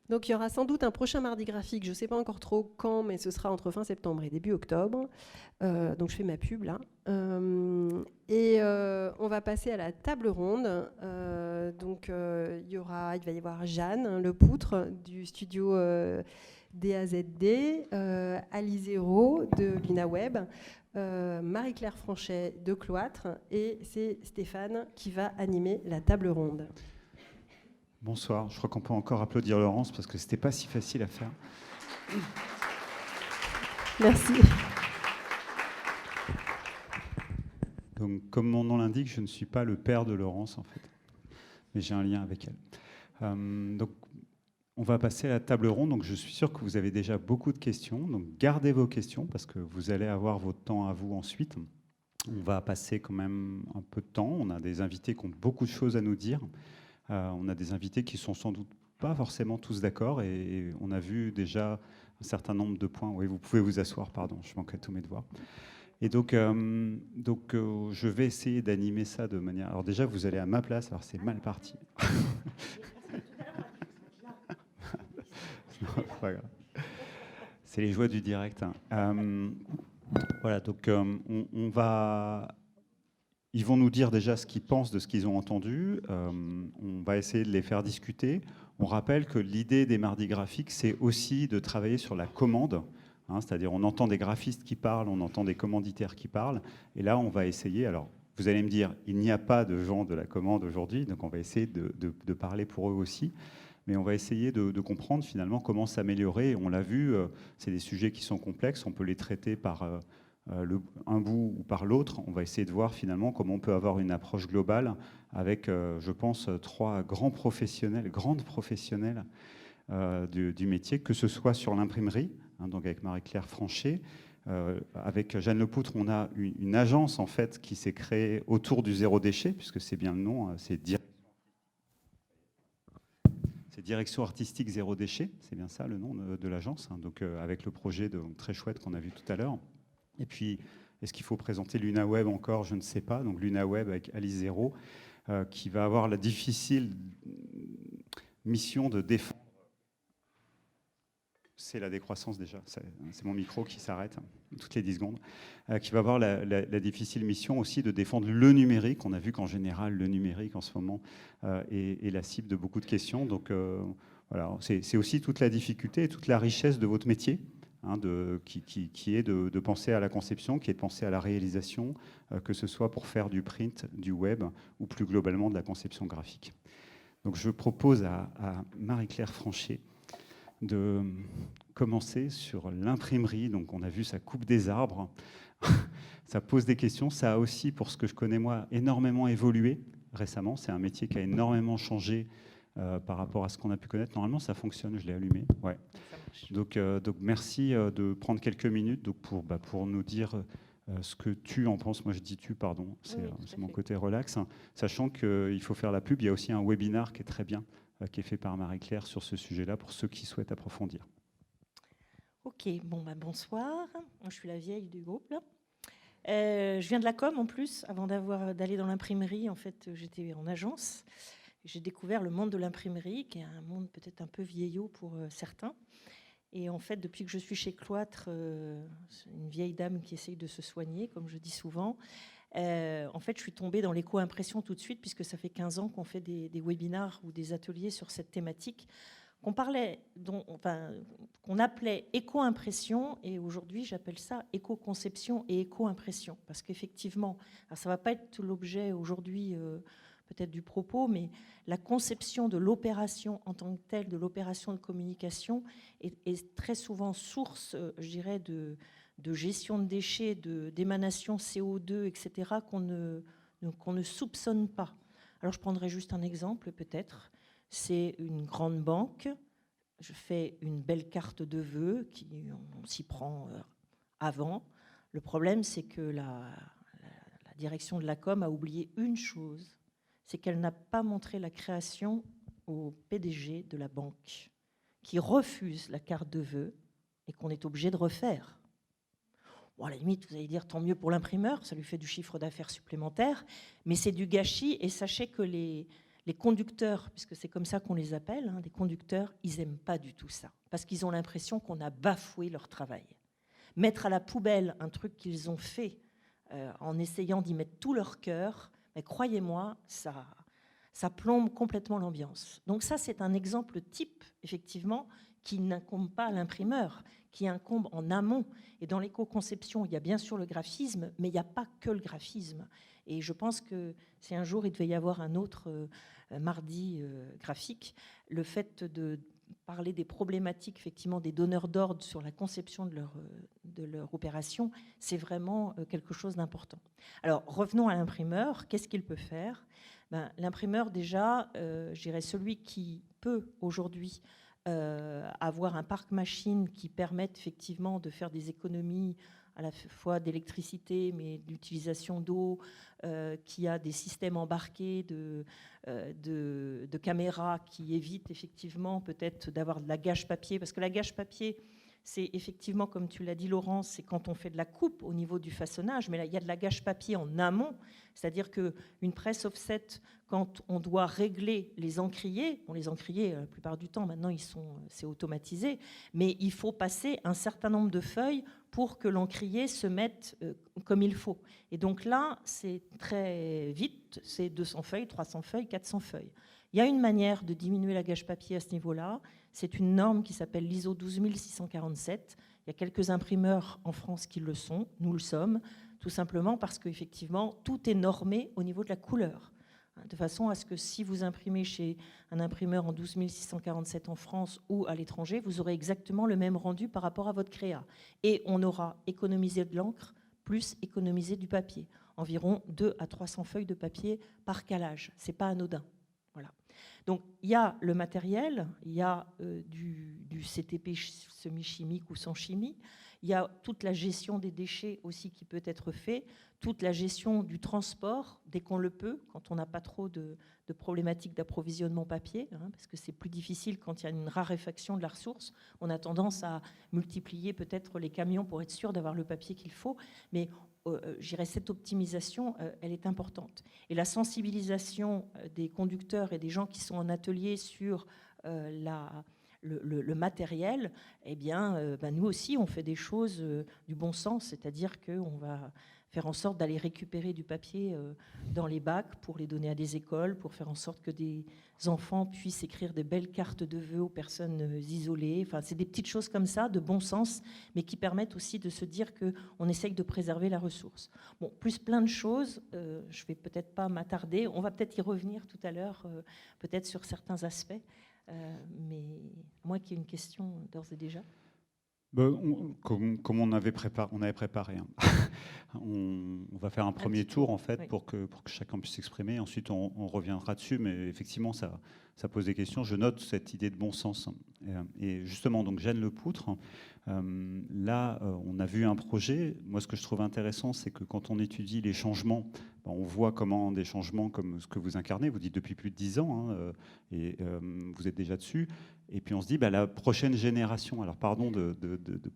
Donc il y aura sans doute un prochain mardi graphique, je ne sais pas encore trop quand, mais ce sera entre fin septembre et début octobre. Donc je fais ma pub là. On va passer à la table ronde. Il va y avoir Jeanne Lepoutre du studio DAZD, Alizero de LunaWeb, Marie-Claire Franchet de Cloître, et c'est Stéphane qui va animer la table ronde. Bonsoir, je crois qu'on peut encore applaudir Laurence parce que c'était pas si facile à faire. Merci. Donc, comme mon nom l'indique, je ne suis pas le père de Laurence en fait, mais j'ai un lien avec elle. Donc, on va passer à la table ronde. Donc, je suis sûr que vous avez déjà beaucoup de questions. Donc, gardez vos questions parce que vous allez avoir votre temps à vous ensuite. On va passer quand même un peu de temps. On a des invités qui ont beaucoup de choses à nous dire. On a des invités qui sont sans doute pas forcément tous d'accord et on a vu déjà un certain nombre de points. Oui, vous pouvez vous asseoir, pardon, je manque à tous mes devoirs. Et donc je vais essayer d'animer ça de manière... Alors déjà, vous allez à ma place, alors c'est mal parti. Non, c'est pas grave. C'est les joies du direct. Voilà, donc on va... Ils vont nous dire déjà ce qu'ils pensent de ce qu'ils ont entendu. On va essayer de les faire discuter. On rappelle que l'idée des mardis graphiques, c'est aussi de travailler sur la commande. Hein, c'est-à-dire, on entend des graphistes qui parlent, on entend des commanditaires qui parlent. Et là, on va essayer... Alors, vous allez me dire, il n'y a pas de gens de la commande aujourd'hui, donc on va essayer de parler pour eux aussi. mais on va essayer de comprendre finalement comment s'améliorer. On l'a vu, c'est des sujets qui sont complexes, on peut les traiter par un bout ou par l'autre. On va essayer de voir finalement comment on peut avoir une approche globale avec, je pense, 3 grands professionnels, grandes professionnelles du métier, que ce soit sur l'imprimerie, donc avec Marie-Claire Franchet. Avec Jeanne Lepoutre, on a une agence en fait qui s'est créée autour du zéro déchet, puisque c'est bien le nom, c'est Direction Artistique Zéro Déchet, c'est bien ça le nom de l'agence, donc avec le projet très chouette qu'on a vu tout à l'heure. Et puis, est-ce qu'il faut présenter l'UNAWeb encore? Je ne sais pas. Donc l'UNAWeb avec Alice Zéro, qui va avoir la difficile mission de défendre. C'est la décroissance déjà, c'est mon micro qui s'arrête toutes les 10 secondes, qui va avoir la difficile mission aussi de défendre le numérique. On a vu qu'en général, le numérique en ce moment est la cible de beaucoup de questions. Donc voilà, c'est aussi toute la difficulté et toute la richesse de votre métier, qui est de penser à la conception, qui est de penser à la réalisation, que ce soit pour faire du print, du web ou plus globalement de la conception graphique. Donc je propose à Marie-Claire Franchet de commencer sur l'imprimerie. Donc on a vu, ça coupe des arbres, ça pose des questions. Ça a aussi, pour ce que je connais moi, énormément évolué récemment. C'est un métier qui a énormément changé par rapport à ce qu'on a pu connaître. Normalement, ça fonctionne, je l'ai allumé. Ouais. Donc merci de prendre quelques minutes pour nous dire ce que tu en penses. Moi, je dis tu, pardon, c'est mon côté relax. Sachant qu'il faut faire la pub, il y a aussi un webinar qui est très bien, qui est fait par Marie-Claire sur ce sujet-là, pour ceux qui souhaitent approfondir. Ok, bonsoir. Moi, je suis la vieille du groupe, là. Je viens de la com, en plus. Avant d'aller dans l'imprimerie, en fait, j'étais en agence. J'ai découvert le monde de l'imprimerie, qui est un monde peut-être un peu vieillot pour certains. Et en fait, depuis que je suis chez Cloître, une vieille dame qui essaye de se soigner, comme je dis souvent, en fait, je suis tombée dans l'éco-impression tout de suite, puisque ça fait 15 ans qu'on fait des webinars ou des ateliers sur cette thématique qu'on appelait éco-impression, et aujourd'hui j'appelle ça éco-conception et éco-impression, parce qu'effectivement, ça ne va pas être l'objet aujourd'hui peut-être du propos, mais la conception de l'opération en tant que telle, de l'opération de communication, est très souvent source, je dirais, de gestion de déchets, d'émanation CO2, etc., qu'on ne soupçonne pas. Alors je prendrai juste un exemple peut-être. C'est une grande banque. Je fais une belle carte de vœux, on s'y prend avant. Le problème, c'est que la direction de la com a oublié une chose, c'est qu'elle n'a pas montré la création au PDG de la banque, qui refuse la carte de vœux et qu'on est obligé de refaire. Bon, à la limite, vous allez dire tant mieux pour l'imprimeur, ça lui fait du chiffre d'affaires supplémentaire, mais c'est du gâchis. Et sachez que les conducteurs, puisque c'est comme ça qu'on les appelle, des conducteurs, ils n'aiment pas du tout ça, parce qu'ils ont l'impression qu'on a bafoué leur travail. Mettre à la poubelle un truc qu'ils ont fait en essayant d'y mettre tout leur cœur, mais croyez-moi, ça plombe complètement l'ambiance. Donc ça, c'est un exemple type, effectivement, qui n'incombe pas à l'imprimeur, qui incombe en amont. Et dans l'éco-conception, il y a bien sûr le graphisme, mais il n'y a pas que le graphisme. Et je pense que si un jour il devait y avoir un autre mardi graphique, le fait de parler des problématiques effectivement des donneurs d'ordre sur la conception de leur opération, c'est vraiment quelque chose d'important. Alors revenons à l'imprimeur. Qu'est-ce qu'il peut faire ? L'imprimeur, déjà, je dirais celui qui peut aujourd'hui avoir un parc machine qui permette effectivement de faire des économies à la fois d'électricité, mais d'utilisation d'eau, qui a des systèmes embarqués de caméras qui évitent effectivement peut-être d'avoir de la gâche papier, parce que la gâche papier, c'est effectivement, comme tu l'as dit Laurence, c'est quand on fait de la coupe au niveau du façonnage, mais là, il y a de la gâche papier en amont, c'est-à-dire qu'une presse offset, quand on doit régler les encriers, les encriers, la plupart du temps, maintenant, c'est automatisé, mais il faut passer un certain nombre de feuilles pour que l'encrier se mette comme il faut. Et donc là, c'est très vite, c'est 200 feuilles, 300 feuilles, 400 feuilles. Il y a une manière de diminuer la gâche papier à ce niveau-là. C'est une norme qui s'appelle l'ISO 12647. Il y a quelques imprimeurs en France qui le sont. Nous le sommes, tout simplement parce qu'effectivement, tout est normé au niveau de la couleur. de façon à ce que si vous imprimez chez un imprimeur en 12 647 en France ou à l'étranger, vous aurez exactement le même rendu par rapport à votre créa. Et on aura économisé de l'encre plus économisé du papier. Environ 200 à 300 feuilles de papier par calage. Ce n'est pas anodin. Voilà. Donc il y a le matériel, il y a du CTP semi-chimique ou sans chimie, il y a toute la gestion des déchets aussi qui peut être fait, toute la gestion du transport dès qu'on le peut, quand on n'a pas trop de problématiques d'approvisionnement papier, parce que c'est plus difficile quand il y a une raréfaction de la ressource. On a tendance à multiplier peut-être les camions pour être sûr d'avoir le papier qu'il faut, mais je dirais cette optimisation, elle est importante. Et la sensibilisation des conducteurs et des gens qui sont en atelier sur le matériel, eh bien, nous aussi, on fait des choses du bon sens, c'est-à-dire qu'on va faire en sorte d'aller récupérer du papier dans les bacs pour les donner à des écoles, pour faire en sorte que des enfants puissent écrire des belles cartes de vœux aux personnes isolées. Enfin, c'est des petites choses comme ça, de bon sens, mais qui permettent aussi de se dire qu'on essaye de préserver la ressource. Bon, plus plein de choses, je ne vais peut-être pas m'attarder, on va peut-être y revenir tout à l'heure, peut-être sur certains aspects, mais moi qui ai une question d'ores et déjà. Comme on avait préparé, hein. On va faire un premier tour en fait, oui, pour que chacun puisse s'exprimer. Ensuite, on reviendra dessus, mais effectivement, ça pose des questions. Je note cette idée de bon sens. Et justement, donc Jeanne Lepoutre, là, on a vu un projet. Moi, ce que je trouve intéressant, c'est que quand on étudie les changements, on voit comment des changements comme ce que vous incarnez, vous dites depuis plus de 10 ans, hein, et vous êtes déjà dessus. Et puis on se dit, la prochaine génération, alors pardon de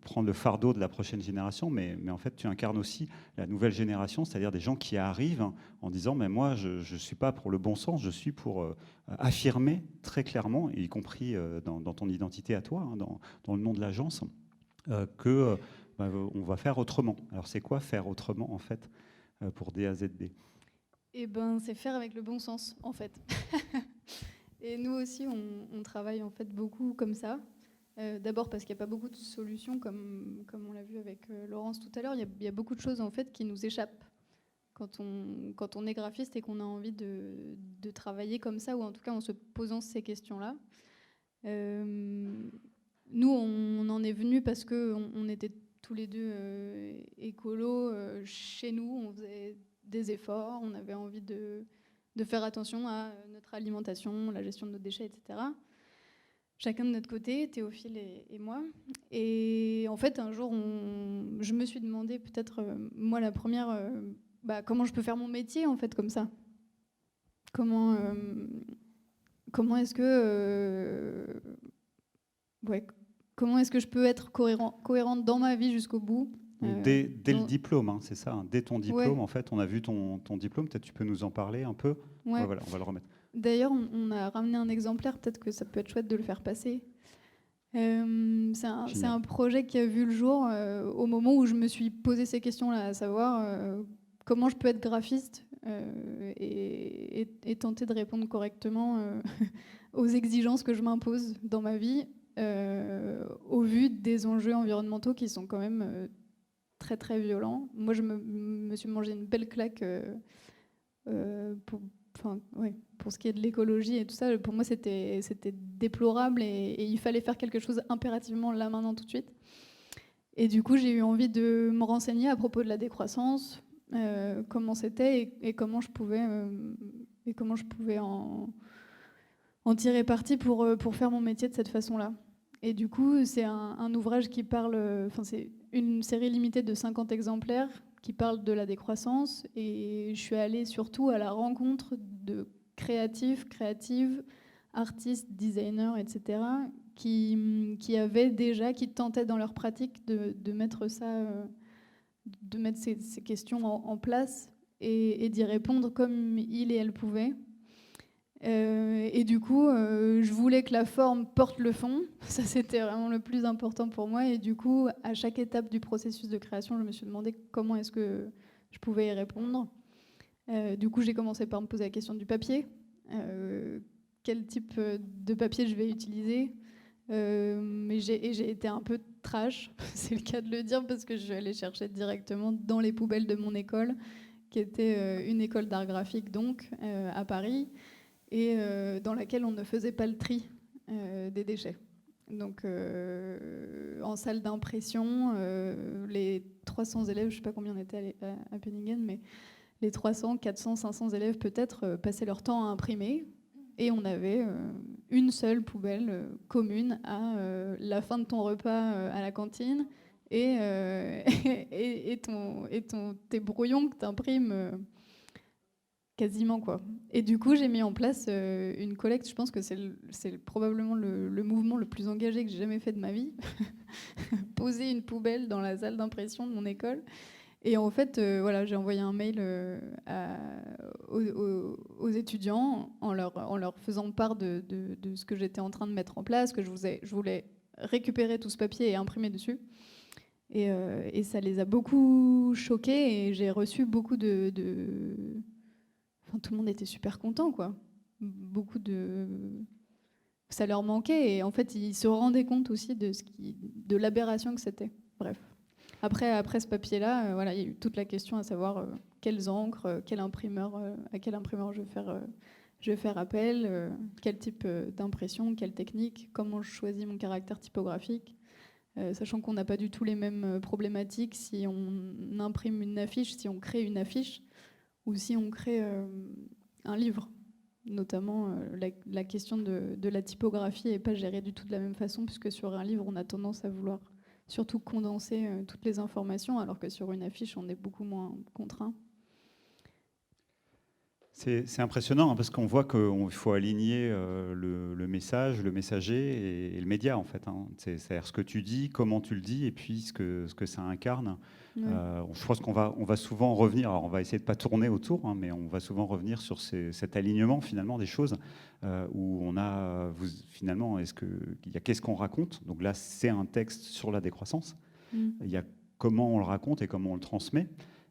prendre le fardeau de la prochaine génération, mais en fait tu incarnes aussi la nouvelle génération, c'est-à-dire des gens qui arrivent en disant, mais moi je ne suis pas pour le bon sens, je suis pour affirmer très clairement, y compris dans ton identité à toi, hein, dans le nom de l'agence, que on va faire autrement. Alors c'est quoi faire autrement en fait pour DAZB? Eh ben, c'est faire avec le bon sens en fait. Et nous aussi, on travaille en fait beaucoup comme ça. D'abord parce qu'il n'y a pas beaucoup de solutions, comme on l'a vu avec Laurence tout à l'heure. Il y a beaucoup de choses en fait qui nous échappent quand on est graphiste et qu'on a envie de travailler comme ça, ou en tout cas en se posant ces questions-là. Nous, on en est venus parce qu'on était tous les deux écolos. Chez nous, on faisait des efforts, on avait envie de faire attention à notre alimentation, la gestion de nos déchets, etc. Chacun de notre côté, Théophile et moi. Et en fait, un jour, je me suis demandé, peut-être, moi la première, comment je peux faire mon métier, en fait, comme ça. Comment est-ce que... comment est-ce que je peux être cohérente dans ma vie jusqu'au bout ? Dès le diplôme, hein, c'est ça, hein, dès ton diplôme, en fait, on a vu ton diplôme, peut-être tu peux nous en parler un peu. Ouais. Voilà, on va le remettre. D'ailleurs, on a ramené un exemplaire, peut-être que ça peut être chouette de le faire passer. C'est un projet qui a vu le jour au moment où je me suis posé ces questions-là, à savoir comment je peux être graphiste et tenter de répondre correctement aux exigences que je m'impose dans ma vie, au vu des enjeux environnementaux qui sont quand même... très très violent. Moi, je me suis mangé une belle claque pour ce qui est de l'écologie et tout ça. Pour moi, c'était déplorable et il fallait faire quelque chose impérativement là, maintenant, tout de suite. Et du coup, j'ai eu envie de me renseigner à propos de la décroissance, comment c'était et comment je pouvais en tirer parti pour faire mon métier de cette façon-là. Et du coup, c'est un ouvrage qui parle... c'est une série limitée de 50 exemplaires qui parle de la décroissance. Et je suis allée surtout à la rencontre de créatifs, créatives, artistes, designers, etc., qui tentaient dans leur pratique de mettre ça, de mettre ces questions en place et d'y répondre comme ils et elles pouvaient. Et du coup, je voulais que la forme porte le fond. Ça, c'était vraiment le plus important pour moi. Et du coup, à chaque étape du processus de création, je me suis demandé comment est-ce que je pouvais y répondre. Du coup, j'ai commencé par me poser la question du papier. Quel type de papier je vais utiliser ? Et j'ai été un peu trash, c'est le cas de le dire, parce que je suis allée chercher directement dans les poubelles de mon école qui était une école d'art graphique donc à Paris, et dans laquelle on ne faisait pas le tri des déchets. Donc en salle d'impression, les 300 élèves, je ne sais pas combien on était à Penningen, mais les 300, 400, 500 élèves peut-être passaient leur temps à imprimer, et on avait une seule poubelle commune à la fin de ton repas à la cantine, et tes brouillons que tu imprimes quasiment, quoi. Et du coup, j'ai mis en place une collecte. Je pense que c'est probablement le mouvement le plus engagé que j'ai jamais fait de ma vie. Poser une poubelle dans la salle d'impression de mon école. Et en fait, voilà, j'ai envoyé un mail aux étudiants en leur faisant part de ce que j'étais en train de mettre en place, que je voulais récupérer tout ce papier et imprimer dessus. Et ça les a beaucoup choqués, et j'ai reçu beaucoup Enfin, tout le monde était super content, quoi. Ça leur manquait, et en fait, ils se rendaient compte aussi de l'aberration que c'était. Bref. Après ce papier-là, voilà, il y a eu toute la question à savoir quelles encres, à quel imprimeur je vais faire appel, quel type d'impression, quelle technique, comment je choisis mon caractère typographique, sachant qu'on n'a pas du tout les mêmes problématiques si on imprime une affiche, si on crée une affiche, ou si on crée un livre. Notamment, la question de la typographie n'est pas gérée du tout de la même façon, puisque sur un livre, on a tendance à vouloir surtout condenser toutes les informations, alors que sur une affiche, on est beaucoup moins contraint. C'est impressionnant hein, parce qu'on voit qu'il faut aligner le message, le messager et le média en fait. Hein. C'est-à-dire ce que tu dis, comment tu le dis et puis ce que ça incarne. Oui. Je pense qu'on va souvent revenir, alors on va essayer de ne pas tourner autour, hein, mais on va souvent revenir sur cet alignement finalement des choses où on a finalement, qu'est-ce qu'on raconte. Donc là, c'est un texte sur la décroissance. Il y a comment on le raconte et comment on le transmet.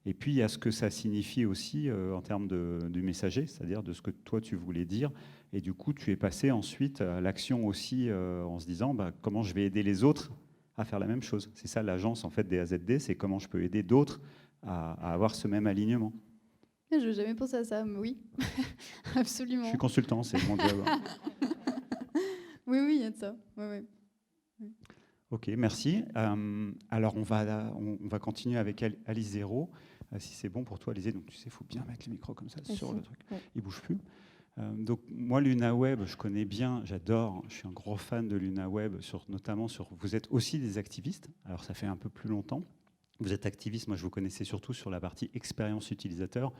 Et puis, il y a ce que ça signifie aussi en termes du messager, c'est-à-dire de ce que toi, tu voulais dire. Et du coup, tu es passé ensuite à l'action aussi en se disant comment je vais aider les autres à faire la même chose. C'est ça l'agence en fait, des AZD, c'est comment je peux aider d'autres à avoir ce même alignement. Je n'ai jamais pensé à ça, mais oui, absolument. Je suis consultant, c'est mon job. Oui, il y a de ça. Ouais. Ok, merci. Alors, on va continuer avec Alice Zéro. Si c'est bon pour toi, Alizé, donc tu sais, il faut bien mettre le micro comme ça sur le truc. Ouais. Il ne bouge plus. Donc moi, LunaWeb, je connais bien, j'adore, je suis un gros fan de LunaWeb, notamment sur... Vous êtes aussi des activistes, alors ça fait un peu plus longtemps. Vous êtes activiste, moi je vous connaissais surtout sur la partie expérience utilisateur,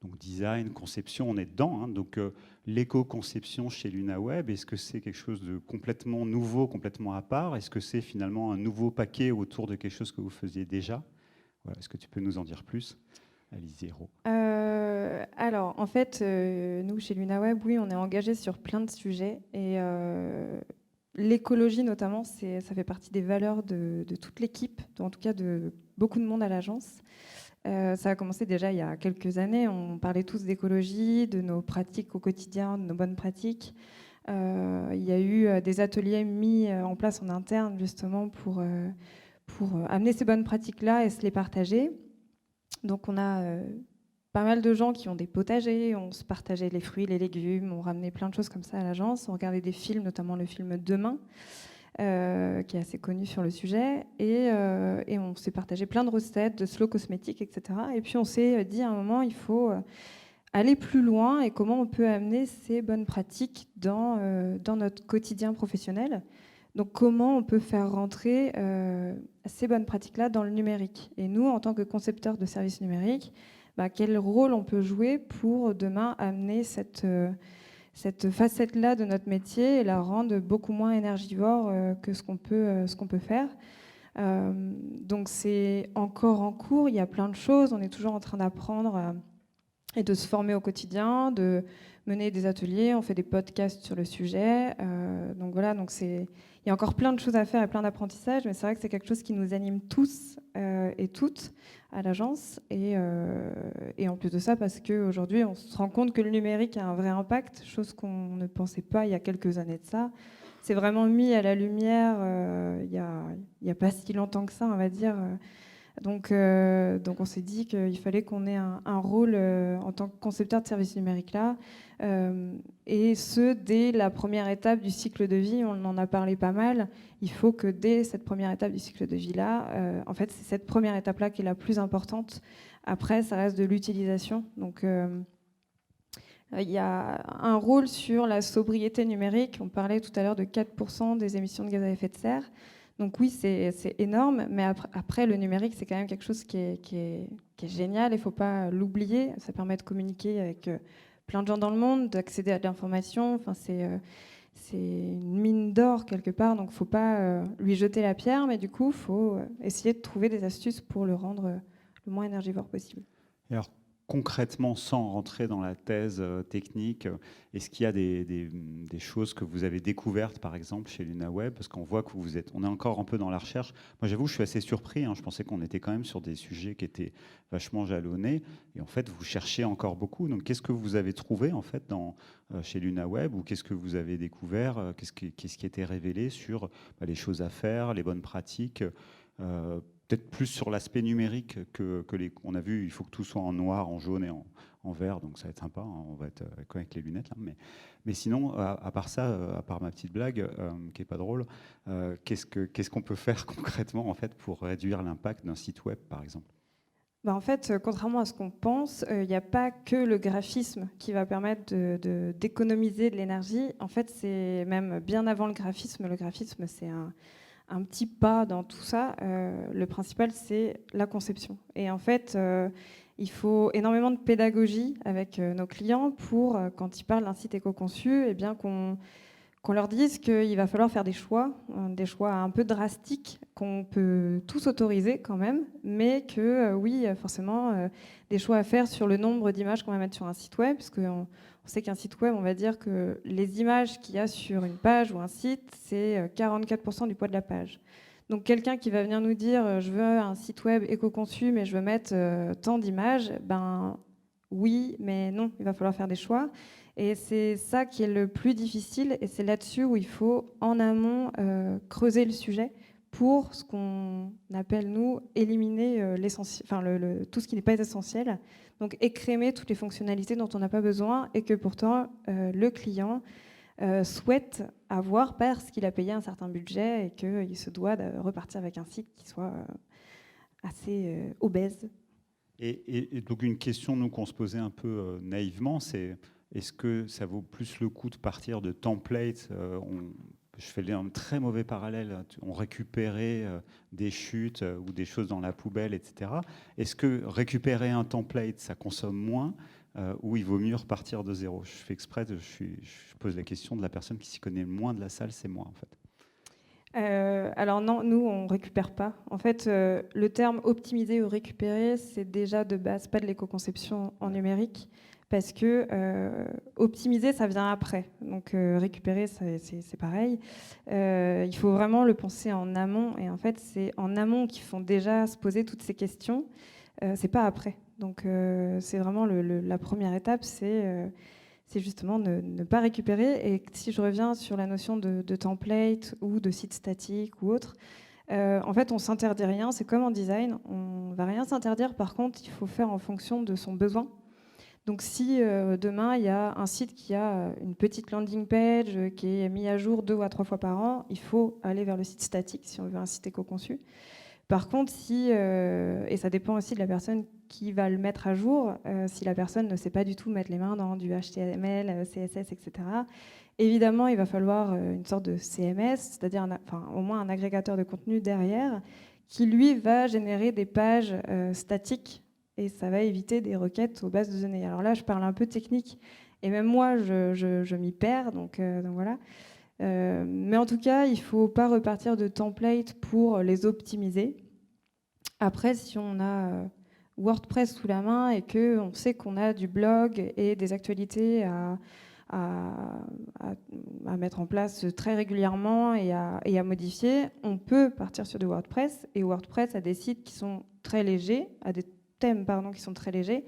donc design, conception, on est dedans. Hein, donc l'éco-conception chez LunaWeb, est-ce que c'est quelque chose de complètement nouveau, complètement à part? Est-ce que c'est finalement un nouveau paquet autour de quelque chose que vous faisiez déjà? Voilà, est-ce que tu peux nous en dire plus, Alice Zéro? Alors, en fait, nous, chez LunaWeb, oui, on est engagé sur plein de sujets. Et l'écologie, notamment, ça fait partie des valeurs de toute l'équipe, en tout cas de beaucoup de monde à l'agence. Ça a commencé déjà il y a quelques années. On parlait tous d'écologie, de nos pratiques au quotidien, de nos bonnes pratiques. Il y a eu des ateliers mis en place en interne, justement, pour amener ces bonnes pratiques-là et se les partager. Donc, on a pas mal de gens qui ont des potagers, on se partageait les fruits, les légumes, on ramenait plein de choses comme ça à l'agence, on regardait des films, notamment le film Demain, qui est assez connu sur le sujet, et on s'est partagé plein de recettes, de slow cosmétiques, etc. Et puis on s'est dit à un moment, il faut aller plus loin, et comment on peut amener ces bonnes pratiques dans notre quotidien professionnel. Donc comment on peut faire rentrer ces bonnes pratiques-là dans le numérique. Et nous, en tant que concepteurs de services numériques, quel rôle on peut jouer pour demain amener cette facette-là de notre métier et la rendre beaucoup moins énergivore que ce qu'on peut faire. Donc c'est encore en cours, il y a plein de choses, on est toujours en train d'apprendre et de se former au quotidien, de mener des ateliers, on fait des podcasts sur le sujet. Donc voilà, il y a encore plein de choses à faire et plein d'apprentissages, mais c'est vrai que c'est quelque chose qui nous anime tous et toutes à l'agence. Et en plus de ça, parce qu'aujourd'hui, on se rend compte que le numérique a un vrai impact, chose qu'on ne pensait pas il y a quelques années de ça. C'est vraiment mis à la lumière il y a pas si longtemps que ça, on va dire, Donc on s'est dit qu'il fallait qu'on ait un rôle en tant que concepteur de services numériques là, et ce, dès la première étape du cycle de vie. On en a parlé pas mal. Il faut que dès cette première étape du cycle de vie-là, en fait, c'est cette première étape-là qui est la plus importante. Après, ça reste de l'utilisation. Donc, il y a un rôle sur la sobriété numérique. On parlait tout à l'heure de 4% des émissions de gaz à effet de serre. Donc oui, c'est énorme, mais après, le numérique, c'est quand même quelque chose qui est génial, il ne faut pas l'oublier. Ça permet de communiquer avec plein de gens dans le monde, d'accéder à de l'information. Enfin, c'est une mine d'or quelque part, donc il ne faut pas lui jeter la pierre, mais du coup, il faut essayer de trouver des astuces pour le rendre le moins énergivore possible. Et alors, concrètement, sans rentrer dans la thèse technique, est-ce qu'il y a des choses que vous avez découvertes, par exemple, chez LunaWeb? Parce qu'on voit que on est encore un peu dans la recherche. Moi, j'avoue, je suis assez surpris. Je pensais qu'on était quand même sur des sujets qui étaient vachement jalonnés. Et en fait, vous cherchez encore beaucoup. Donc, qu'est-ce que vous avez trouvé, en fait, chez LunaWeb? Ou qu'est-ce que vous avez découvert? Qu'est-ce qui était révélé sur les choses à faire, les bonnes pratiques? Peut-être plus sur l'aspect numérique on a vu, il faut que tout soit en noir, en jaune et en vert, donc ça va être sympa, on va être avec les lunettes là. Mais sinon, à part ça, à part ma petite blague, qui est pas drôle, qu'est-ce qu'on peut faire concrètement en fait pour réduire l'impact d'un site web, par exemple? En fait, contrairement à ce qu'on pense, il n'y a pas que le graphisme qui va permettre d'économiser de l'énergie. En fait, c'est même bien avant le graphisme. Le graphisme, c'est un petit pas dans tout ça. Le principal, c'est la conception. Et en fait, il faut énormément de pédagogie avec nos clients pour, quand ils parlent d'un site éco-conçu, eh bien qu'on leur dise qu'il va falloir faire des choix un peu drastiques, qu'on peut tous autoriser quand même, mais que oui, forcément, des choix à faire sur le nombre d'images qu'on va mettre sur un site web, parce qu'on sait qu'un site web, on va dire que les images qu'il y a sur une page ou un site, c'est 44% du poids de la page. Donc quelqu'un qui va venir nous dire je veux un site web éco-conçu, mais je veux mettre tant d'images, ben oui, mais non, il va falloir faire des choix. Et c'est ça qui est le plus difficile, et c'est là-dessus où il faut, en amont, creuser le sujet pour ce qu'on appelle, nous, éliminer l'essentiel, tout ce qui n'est pas essentiel. Donc écrémer toutes les fonctionnalités dont on n'a pas besoin et que pourtant le client souhaite avoir parce qu'il a payé un certain budget et qu'il se doit de repartir avec un site qui soit assez obèse. Et donc une question nous qu'on se posait un peu naïvement, c'est est-ce que ça vaut plus le coup de partir de templates? Je fais un très mauvais parallèle. On récupérait des chutes ou des choses dans la poubelle, etc. Est-ce que récupérer un template, ça consomme moins ou il vaut mieux repartir de zéro? Je fais exprès, je pose la question de la personne qui s'y connaît le moins de la salle, c'est moi en fait. Alors non, nous, on ne récupère pas. En fait, le terme optimiser ou récupérer, c'est déjà de base pas de l'éco-conception en numérique, parce que optimiser, ça vient après. Donc récupérer, c'est pareil. Il faut vraiment le penser en amont. Et en fait, c'est en amont qu'il faut déjà se poser toutes ces questions. C'est pas après. Donc c'est vraiment la première étape, c'est justement ne pas récupérer. Et si je reviens sur la notion de template ou de site statique ou autre, en fait, on s'interdit rien. C'est comme en design, on va rien s'interdire. Par contre, il faut faire en fonction de son besoin. Donc si demain, il y a un site qui a une petite landing page qui est mis à jour 2 à 3 fois par an, il faut aller vers le site statique si on veut un site éco-conçu. Par contre, et ça dépend aussi de la personne qui va le mettre à jour, si la personne ne sait pas du tout mettre les mains dans du HTML, CSS, etc., évidemment, il va falloir une sorte de CMS, c'est-à-dire au moins un agrégateur de contenu derrière, qui lui va générer des pages statiques, et ça va éviter des requêtes aux bases de données. Alors là, je parle un peu technique, et même moi, je m'y perds, donc voilà. Mais en tout cas, il ne faut pas repartir de templates pour les optimiser. Après, si on a WordPress sous la main et qu'on sait qu'on a du blog et des actualités à mettre en place très régulièrement et à modifier, on peut partir sur du WordPress. Et WordPress a des sites qui sont très légers, a des thèmes qui sont très légers.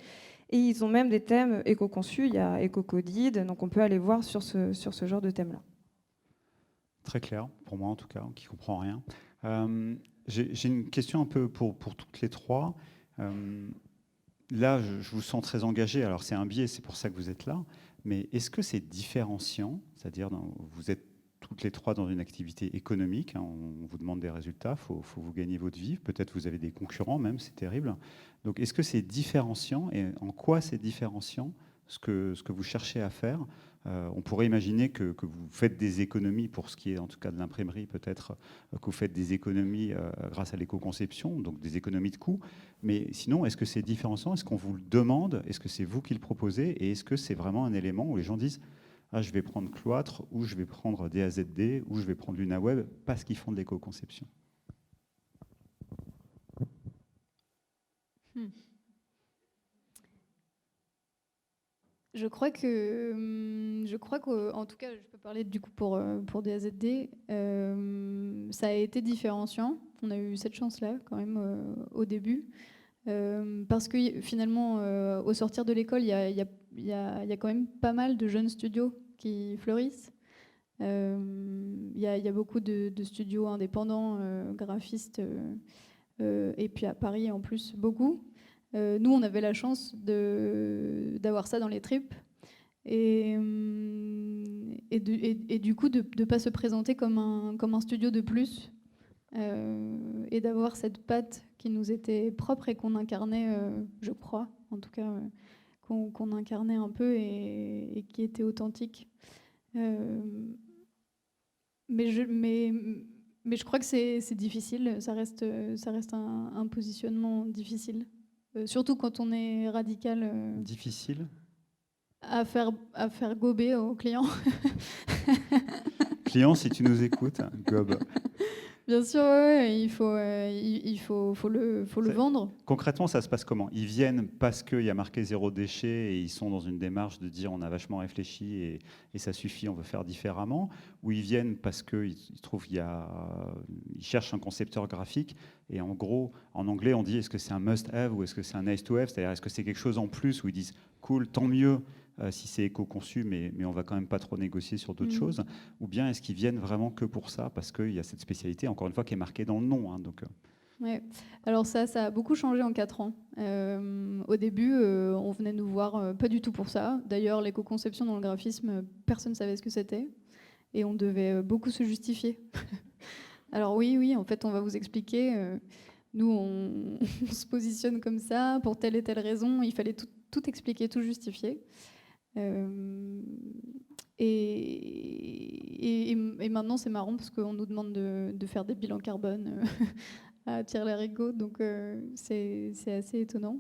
Et ils ont même des thèmes éco-conçus. Il y a EcoCoded, donc on peut aller voir sur ce genre de thème-là. Très clair, pour moi en tout cas, qui ne comprend rien. J'ai une question un peu pour toutes les trois. Là, je vous sens très engagé. Alors, c'est un biais, c'est pour ça que vous êtes là. Mais est-ce que c'est différenciant? C'est-à-dire, vous êtes toutes les trois dans une activité économique. Hein, on vous demande des résultats, il faut vous gagner votre vie. Peut-être vous avez des concurrents même, c'est terrible. Donc, est-ce que c'est différenciant? Et en quoi c'est différenciant ce que vous cherchez à faire? On pourrait imaginer que vous faites des économies pour ce qui est en tout cas de l'imprimerie, peut-être que vous faites des économies grâce à l'éco-conception, donc des économies de coûts. Mais sinon, est-ce que c'est différenciant? Est-ce qu'on vous le demande? Est-ce que c'est vous qui le proposez? Et est-ce que c'est vraiment un élément où les gens disent ah, je vais prendre Cloître, ou je vais prendre DAZD, ou je vais prendre LunaWeb parce qu'ils font de l'éco-conception? Je crois qu'en tout cas, je peux parler du coup pour DAZD, ça a été différenciant. On a eu cette chance-là quand même au début, parce que finalement, au sortir de l'école, il y a quand même pas mal de jeunes studios qui fleurissent. Il y a beaucoup de studios indépendants, graphistes, et puis à Paris en plus beaucoup. Nous, on avait la chance d'avoir ça dans les tripes et du coup de ne pas se présenter comme un studio de plus et d'avoir cette patte qui nous était propre et qu'on incarnait, je crois, en tout cas, qu'on incarnait un peu et qui était authentique. Mais je crois que c'est difficile, ça reste un positionnement difficile. Surtout quand on est radical. Difficile à faire gober aux clients. Client, si tu nous écoutes, gobe. Bien sûr, ouais, il faut le vendre. Concrètement, ça se passe comment? Ils viennent parce qu'il y a marqué zéro déchet et ils sont dans une démarche de dire on a vachement réfléchi et ça suffit, on veut faire différemment? Ou ils viennent parce qu'ils trouvent ils cherchent un concepteur graphique et en gros, en anglais, on dit est-ce que c'est un must-have ou est-ce que c'est un nice-to-have? C'est-à-dire est-ce que c'est quelque chose en plus où ils disent cool, tant mieux si c'est éco-conçu, mais on va quand même pas trop négocier sur d'autres choses? Ou bien est-ce qu'ils viennent vraiment que pour ça parce qu'il y a cette spécialité, encore une fois, qui est marquée dans le nom, hein, donc. Ouais. Alors ça a beaucoup changé en 4 ans. Au début, on venait nous voir pas du tout pour ça. D'ailleurs, l'éco-conception dans le graphisme, personne ne savait ce que c'était. Et on devait beaucoup se justifier. Alors oui, en fait, on va vous expliquer. Nous, on se positionne comme ça pour telle et telle raison. Il fallait tout expliquer, tout justifier. Et maintenant, c'est marrant parce qu'on nous demande de faire des bilans carbone à tire-larigot, donc c'est assez étonnant.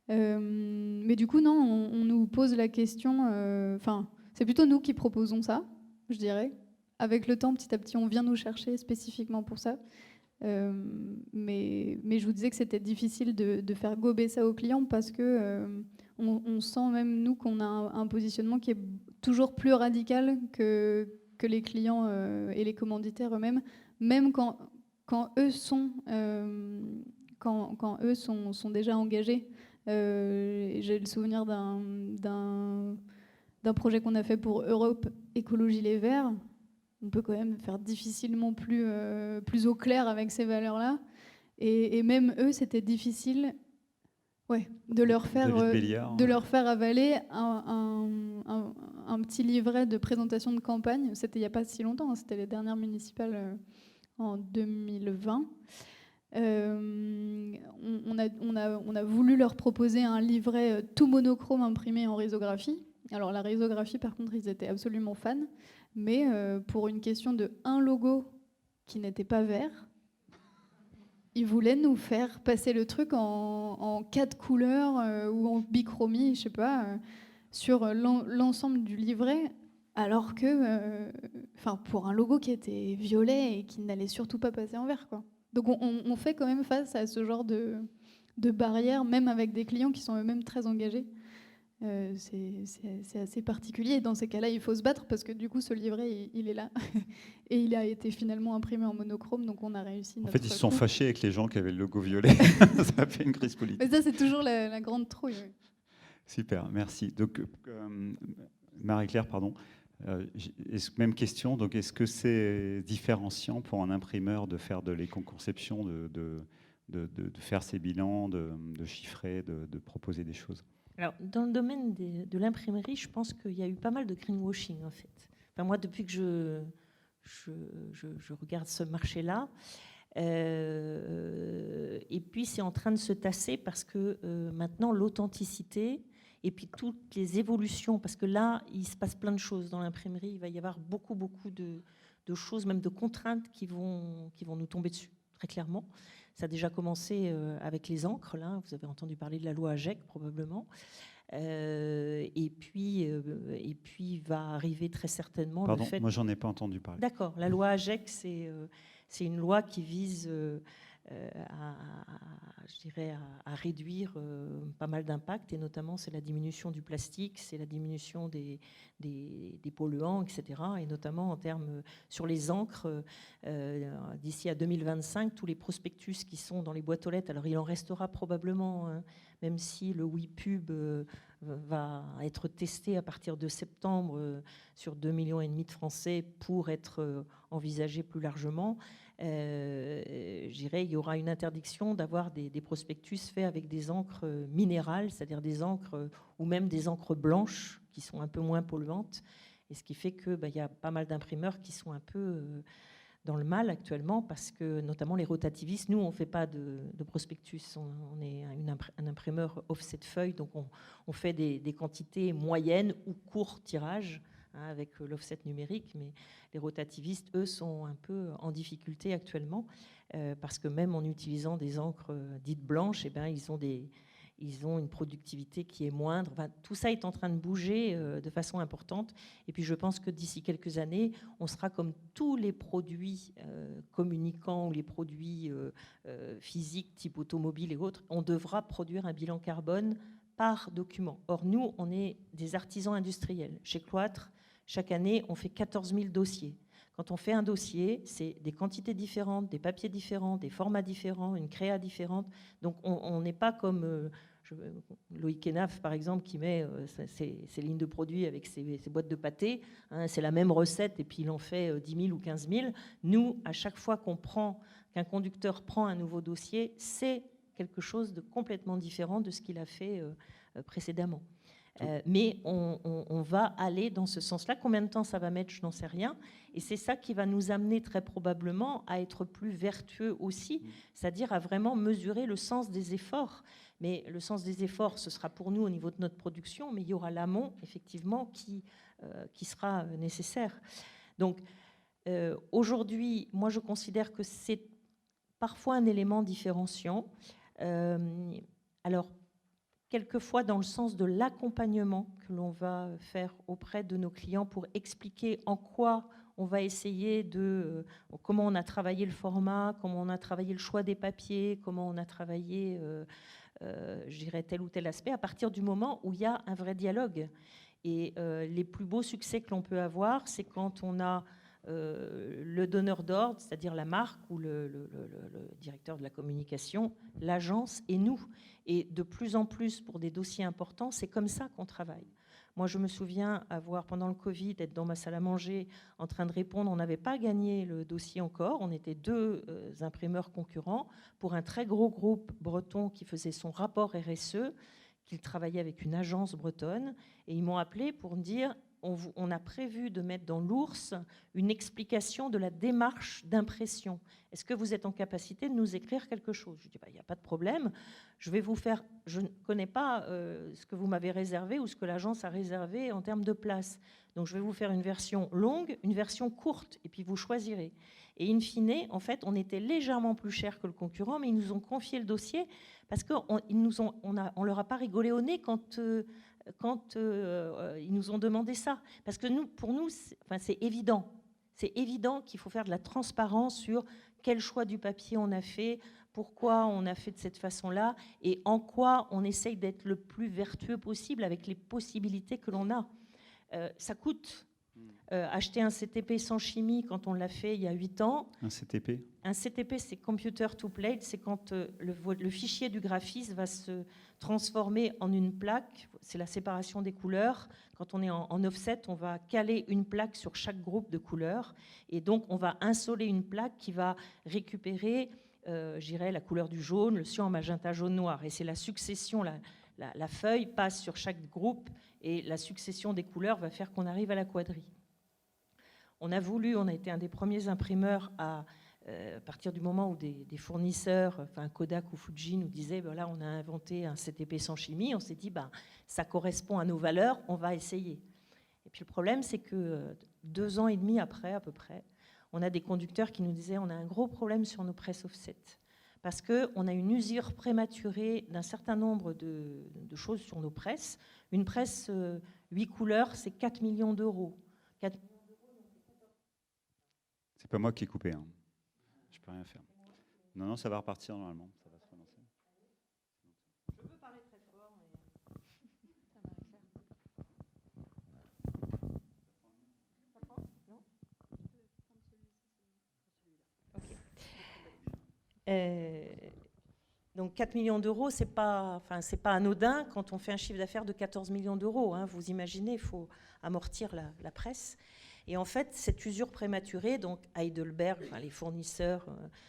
Mais du coup, non, on nous pose la question. Enfin, c'est plutôt nous qui proposons ça, je dirais. Avec le temps, petit à petit, on vient nous chercher spécifiquement pour ça. Mais je vous disais que c'était difficile de faire gober ça aux clients parce que on sent même, nous, qu'on a un positionnement qui est toujours plus radical que les clients et les commanditaires eux-mêmes, même quand eux sont déjà engagés. J'ai le souvenir d'un projet qu'on a fait pour Europe Écologie Les Verts. On peut quand même faire difficilement plus au clair avec ces valeurs-là. Et même eux, c'était difficile de leur faire avaler un petit livret de présentation de campagne. C'était il n'y a pas si longtemps, hein, c'était les dernières municipales en 2020. On a voulu leur proposer un livret tout monochrome imprimé en risographie. Alors la risographie, par contre, ils étaient absolument fans. Mais pour une question de un logo qui n'était pas vert, ils voulaient nous faire passer le truc en 4 couleurs ou en bichromie, je sais pas, sur l'ensemble du livret, alors que, pour un logo qui était violet et qui n'allait surtout pas passer en vert, quoi. Donc on fait quand même face à ce genre de barrières, même avec des clients qui sont eux-mêmes très engagés. C'est assez particulier. Dans ces cas-là, il faut se battre parce que du coup, ce livret, il est là. Et il a été finalement imprimé en monochrome, donc on a réussi. En fait, ils se sont fâchés avec les gens qui avaient le logo violet. Ça a fait une crise politique. Mais ça, c'est toujours la grande trouille. Oui. Super, merci. Donc, Marie-Claire, pardon. Même question, donc est-ce que c'est différenciant pour un imprimeur de faire de l'éco-conception, de faire ses bilans, de chiffrer, de proposer des choses? Alors, dans le domaine de l'imprimerie, je pense qu'il y a eu pas mal de greenwashing, en fait. Enfin, moi, depuis que je regarde ce marché-là, et puis c'est en train de se tasser parce que maintenant, l'authenticité et puis toutes les évolutions, parce que là, il se passe plein de choses dans l'imprimerie, il va y avoir beaucoup de choses, même de contraintes qui vont nous tomber dessus, très clairement. Ça a déjà commencé avec les encres, là. Vous avez entendu parler de la loi AGEC, probablement. Et puis va arriver très certainement Pardon, le fait... moi, j'en ai pas entendu parler. D'accord. La loi AGEC, c'est une loi qui vise je dirais à réduire pas mal d'impacts, et notamment c'est la diminution du plastique, c'est la diminution des polluants, etc. Et notamment en termes sur les encres, d'ici à 2025, tous les prospectus qui sont dans les boîtes aux lettres, alors il en restera probablement, même si le WePub va être testé à partir de septembre sur 2,5 millions de Français pour être envisagé plus largement. Je dirais il y aura une interdiction d'avoir des prospectus faits avec des encres minérales, c'est-à-dire des encres ou même des encres blanches qui sont un peu moins polluantes. Et ce qui fait que y a pas mal d'imprimeurs qui sont un peu dans le mal actuellement, parce que notamment les rotativistes, nous on ne fait pas de prospectus, on est un imprimeur offset feuille, donc on fait des quantités moyennes ou courts tirages avec l'offset numérique, mais les rotativistes, eux, sont un peu en difficulté actuellement, parce que même en utilisant des encres dites blanches, ils ont une productivité qui est moindre. Enfin, tout ça est en train de bouger de façon importante. Et puis je pense que d'ici quelques années, on sera comme tous les produits communicants ou les produits physiques type automobile et autres, on devra produire un bilan carbone par document. Or, nous, on est des artisans industriels. Chez Cloître, chaque année, on fait 14 000 dossiers. Quand on fait un dossier, c'est des quantités différentes, des papiers différents, des formats différents, une créa différente. Donc, on n'est pas comme Loïc Hénaf, par exemple, qui met ses lignes de produits avec ses boîtes de pâté. Hein, c'est la même recette et puis il en fait 10 000 ou 15 000. Nous, à chaque fois qu'un conducteur prend un nouveau dossier, c'est quelque chose de complètement différent de ce qu'il a fait précédemment. Mais on va aller dans ce sens-là. Combien de temps ça va mettre, je n'en sais rien. Et c'est ça qui va nous amener très probablement à être plus vertueux aussi, c'est-à-dire à vraiment mesurer le sens des efforts. Mais le sens des efforts, ce sera pour nous au niveau de notre production, mais il y aura l'amont, effectivement, qui sera nécessaire. Donc, aujourd'hui, moi, je considère que c'est parfois un élément différenciant. Alors, quelquefois dans le sens de l'accompagnement que l'on va faire auprès de nos clients pour expliquer en quoi on va essayer comment on a travaillé le format, comment on a travaillé le choix des papiers, comment on a travaillé, je dirais, tel ou tel aspect, à partir du moment où il y a un vrai dialogue. Et les plus beaux succès que l'on peut avoir, c'est quand on a le donneur d'ordre, c'est-à-dire la marque ou le directeur de la communication, l'agence et nous. Et de plus en plus, pour des dossiers importants, c'est comme ça qu'on travaille. Moi, je me souviens pendant le Covid, être dans ma salle à manger en train de répondre. On n'avait pas gagné le dossier encore. On était 2 imprimeurs concurrents pour un très gros groupe breton qui faisait son rapport RSE, qu'il travaillait avec une agence bretonne. Et ils m'ont appelé pour me dire... On a prévu de mettre dans l'ours une explication de la démarche d'impression. Est-ce que vous êtes en capacité de nous écrire quelque chose? Je dis, il n'y a pas de problème. Je vais vous faire... Je ne connais pas ce que vous m'avez réservé ou ce que l'agence a réservé en termes de place. Donc, je vais vous faire une version longue, une version courte, et puis vous choisirez. Et in fine, en fait, on était légèrement plus cher que le concurrent, mais ils nous ont confié le dossier parce qu'on leur a pas rigolé au nez quand ils nous ont demandé ça. Parce que pour nous, c'est évident. C'est évident qu'il faut faire de la transparence sur quel choix du papier on a fait, pourquoi on a fait de cette façon-là, et en quoi on essaye d'être le plus vertueux possible avec les possibilités que l'on a. Ça coûte. Acheter un CTP sans chimie, quand on l'a fait il y a 8 ans. Un CTP ? Un CTP, c'est Computer to Plate, c'est quand le fichier du graphiste va se transformer en une plaque. C'est la séparation des couleurs. Quand on est en offset, on va caler une plaque sur chaque groupe de couleurs. Et donc, on va insoler une plaque qui va récupérer, je dirais, la couleur du jaune, le cyan, magenta, jaune, noir. Et c'est la succession, la feuille passe sur chaque groupe et la succession des couleurs va faire qu'on arrive à la quadrille. On a été un des premiers imprimeurs à partir du moment où des fournisseurs, enfin Kodak ou Fuji, nous disaient ben là, on a inventé un CTP sans chimie, on s'est dit ben, ça correspond à nos valeurs, on va essayer. Et puis le problème, c'est que 2 ans et demi après, à peu près, on a des conducteurs qui nous disaient on a un gros problème sur nos presses offset. Parce qu'on a une usure prématurée d'un certain nombre de choses sur nos presses. Une presse 8 couleurs, c'est 4 millions d'euros. C'est pas moi qui ai coupé. Hein. Je peux rien faire. Non, ça va repartir normalement. Ça va se relancer. Je peux parler très fort. Donc 4 millions d'euros, c'est pas anodin quand on fait un chiffre d'affaires de 14 millions d'euros. Hein. Vous imaginez, il faut amortir la presse. Et en fait, cette usure prématurée, donc Heidelberg, enfin, les fournisseurs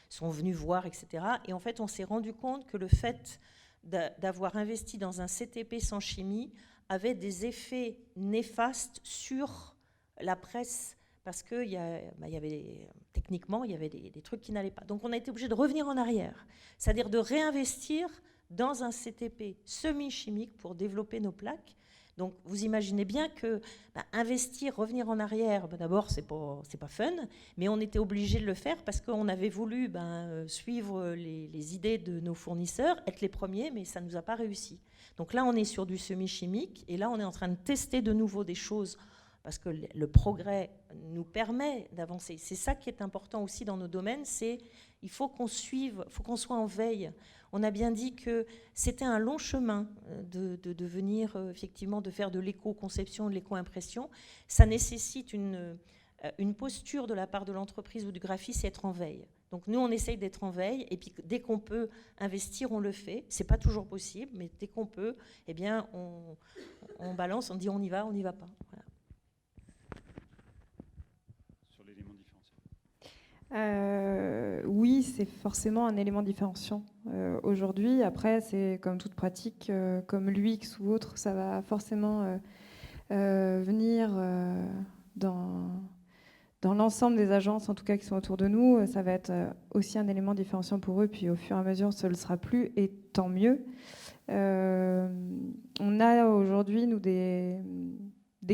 sont venus voir, etc. Et en fait, on s'est rendu compte que le fait d'avoir investi dans un CTP sans chimie avait des effets néfastes sur la presse, parce que techniquement, il y avait des trucs qui n'allaient pas. Donc on a été obligé de revenir en arrière, c'est-à-dire de réinvestir dans un CTP semi-chimique pour développer nos plaques. Donc vous imaginez bien que investir, revenir en arrière, d'abord c'est pas fun, mais on était obligé de le faire parce qu'on avait voulu suivre les idées de nos fournisseurs, être les premiers, mais ça ne nous a pas réussi. Donc là on est sur du semi-chimique et là on est en train de tester de nouveau des choses parce que le progrès nous permet d'avancer. C'est ça qui est important aussi dans nos domaines, c'est il faut qu'on suive, il faut qu'on soit en veille. On a bien dit que c'était un long chemin de venir, effectivement, de faire de l'éco-conception, de l'éco-impression. Ça nécessite une posture de la part de l'entreprise ou du graphiste, c'est être en veille. Donc nous, on essaye d'être en veille, et puis dès qu'on peut investir, on le fait. C'est pas toujours possible, mais dès qu'on peut, eh bien, on balance, on dit on y va pas. Voilà. Sur l'élément différenciant. Oui, c'est forcément un élément différenciant aujourd'hui. Après, c'est comme toute pratique, comme l'UX ou autre, ça va forcément venir dans l'ensemble des agences, en tout cas qui sont autour de nous. Ça va être aussi un élément différenciant pour eux, puis au fur et à mesure, ça ne le sera plus, et tant mieux. On a aujourd'hui, nous, des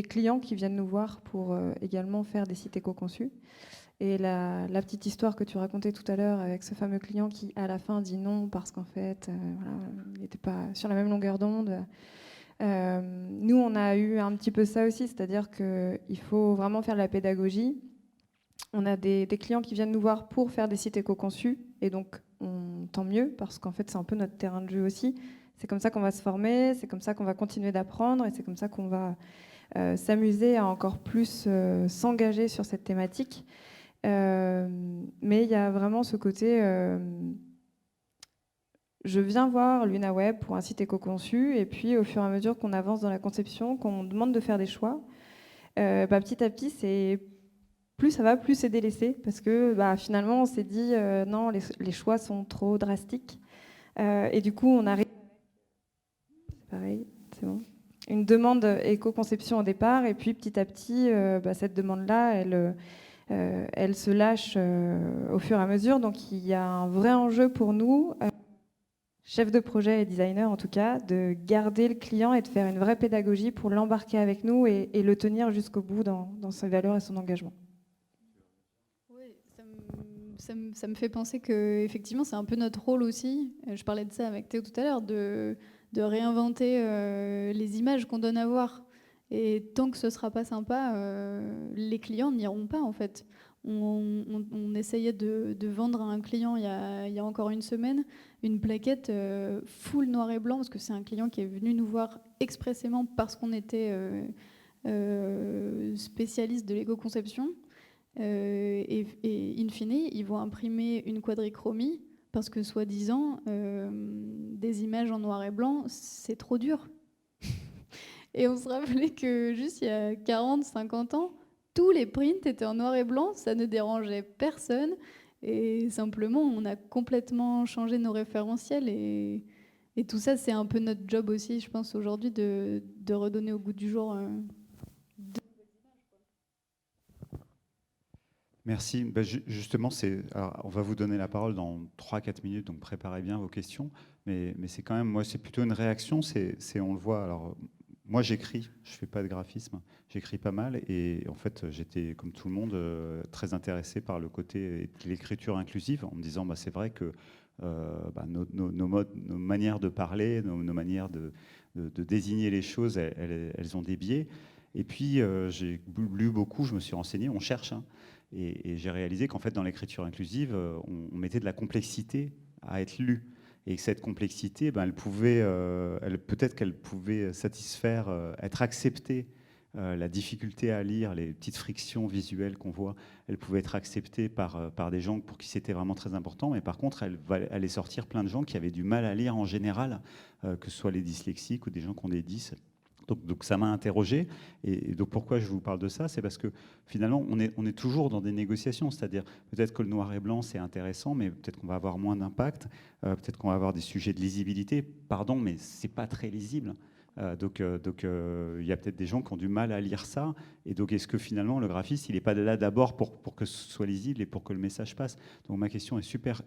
clients qui viennent nous voir pour également faire des sites éco-conçus. Et la petite histoire que tu racontais tout à l'heure avec ce fameux client qui, à la fin, dit non parce qu'en fait, voilà, il n'était pas sur la même longueur d'onde. Nous, on a eu un petit peu ça aussi, c'est-à-dire qu'il faut vraiment faire de la pédagogie. On a des clients qui viennent nous voir pour faire des sites éco-conçus, et donc tant mieux, parce qu'en fait, c'est un peu notre terrain de jeu aussi. C'est comme ça qu'on va se former, c'est comme ça qu'on va continuer d'apprendre, et c'est comme ça qu'on va s'amuser à encore plus s'engager sur cette thématique. Mais il y a vraiment ce côté je viens voir LunaWeb pour un site éco-conçu, et puis au fur et à mesure qu'on avance dans la conception, qu'on demande de faire des choix, petit à petit, plus ça va, plus c'est délaissé, parce que finalement on s'est dit non, les choix sont trop drastiques, et du coup on arrive, c'est pareil, c'est bon, une demande éco-conception au départ, et puis petit à petit cette demande-là, elle se lâche au fur et à mesure. Donc il y a un vrai enjeu pour nous, chefs de projet et designers en tout cas, de garder le client et de faire une vraie pédagogie pour l'embarquer avec nous et le tenir jusqu'au bout dans ses valeurs et son engagement. Oui, ça me fait penser qu'effectivement c'est un peu notre rôle aussi. Je parlais de ça avec Théo tout à l'heure, de réinventer les images qu'on donne à voir. Et tant que ce ne sera pas sympa, les clients n'iront pas en fait. On essayait de vendre à un client il y a encore une semaine une plaquette full noir et blanc, parce que c'est un client qui est venu nous voir expressément parce qu'on était spécialiste de l'éco-conception. Et in fine, ils vont imprimer une quadrichromie parce que soi-disant, des images en noir et blanc, c'est trop dur. Et on se rappelait que juste il y a 40, 50 ans, tous les prints étaient en noir et blanc, ça ne dérangeait personne. Et simplement, on a complètement changé nos référentiels. Et tout ça, c'est un peu notre job aussi, je pense, aujourd'hui, de redonner au goût du jour. Merci. Ben, justement, alors, on va vous donner la parole dans 3-4 minutes, donc préparez bien vos questions. Mais c'est quand même, moi, c'est plutôt une réaction. On le voit. Alors, moi, j'écris. Je fais pas de graphisme. J'écris pas mal. Et en fait, j'étais, comme tout le monde, très intéressé par le côté de l'écriture inclusive, en me disant, bah, c'est vrai que nos manières de parler, nos manières de désigner les choses, elles ont des biais. Et puis, j'ai lu beaucoup, je me suis renseigné, on cherche, hein, et j'ai réalisé qu'en fait, dans l'écriture inclusive, on mettait de la complexité à être lu. Et que cette complexité, peut-être qu'elle pouvait satisfaire, être acceptée. La difficulté à lire, les petites frictions visuelles qu'on voit, elles pouvaient être acceptées par des gens pour qui c'était vraiment très important. Mais par contre, elle allait sortir plein de gens qui avaient du mal à lire en général, que ce soit les dyslexiques ou des gens qui ont des dys. Donc ça m'a interrogé. Et donc pourquoi je vous parle de ça, c'est parce que finalement, on est toujours dans des négociations. C'est-à-dire, peut-être que le noir et blanc, c'est intéressant, mais peut-être qu'on va avoir moins d'impact. Peut-être qu'on va avoir des sujets de lisibilité. Pardon, mais c'est pas très lisible. Donc, il y a peut-être des gens qui ont du mal à lire ça. Et donc, est-ce que finalement, le graphiste, il n'est pas là d'abord pour que ce soit lisible et pour que le message passe? Donc, ma question est super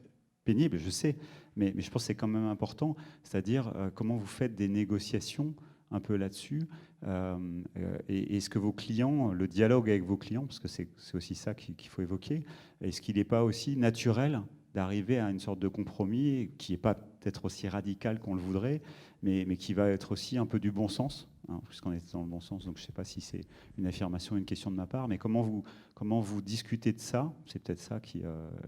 pénible, je sais, mais je pense que c'est quand même important. C'est-à-dire, comment vous faites des négociations un peu là-dessus, et est-ce que vos clients, le dialogue avec vos clients, parce que c'est aussi ça qu'il faut évoquer, est-ce qu'il n'est pas aussi naturel d'arriver à une sorte de compromis qui n'est pas peut-être aussi radical qu'on le voudrait, mais qui va être aussi un peu du bon sens, hein, puisqu'on est dans le bon sens, donc je ne sais pas si c'est une affirmation ou une question de ma part, mais comment vous discutez de ça? C'est peut-être ça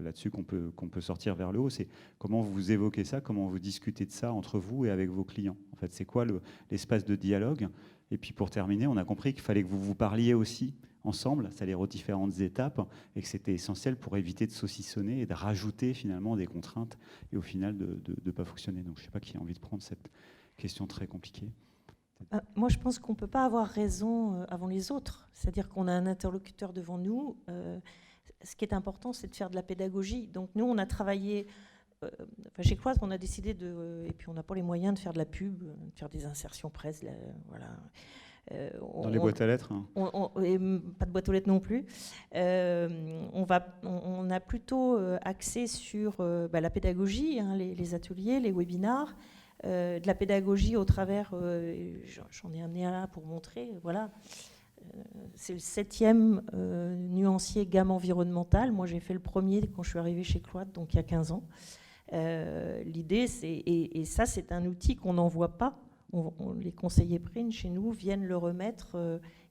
là-dessus qu'on peut sortir vers le haut, c'est comment vous évoquez ça, comment vous discutez de ça entre vous et avec vos clients. En fait, c'est quoi l'espace de dialogue? Et puis pour terminer, on a compris qu'il fallait que vous parliez aussi ensemble, c'est-à-dire aux différentes étapes, et que c'était essentiel pour éviter de saucissonner et de rajouter finalement des contraintes et au final de ne pas fonctionner. Donc je ne sais pas qui a envie de prendre cette question très compliquée. Moi, je pense qu'on ne peut pas avoir raison avant les autres. C'est-à-dire qu'on a un interlocuteur devant nous. Ce qui est important, c'est de faire de la pédagogie. Donc nous, on a travaillé... chez Cloître, on a décidé et puis on n'a pas les moyens de faire de la pub, de faire des insertions presse, voilà. Dans les boîtes à lettres, hein. Et pas de boîte aux lettres non plus. On a plutôt axé sur la pédagogie, hein, les ateliers, les webinars, de la pédagogie au travers, j'en ai amené un là pour montrer, voilà. C'est le 7e nuancier gamme environnementale. Moi, j'ai fait le premier quand je suis arrivée chez Cloître, donc il y a 15 ans. L'idée, et ça, c'est un outil qu'on n'envoie pas. Les conseillers print chez nous viennent le remettre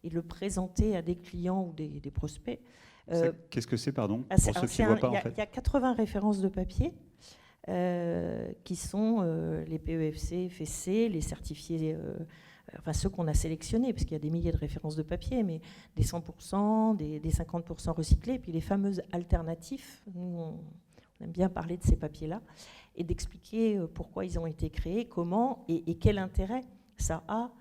et le présenter à des clients ou des prospects. Qu'est-ce que c'est, pardon, pour ceux qui ne voient pas, en fait? Il y a 80 références de papier qui sont les PEFC, FSC, les certifiés, enfin ceux qu'on a sélectionnés, parce qu'il y a des milliers de références de papier, mais des 100%, des 50% recyclés, et puis les fameuses alternatifs. Nous, on aime bien parler de ces papiers-là et d'expliquer pourquoi ils ont été créés, comment et quel intérêt ça a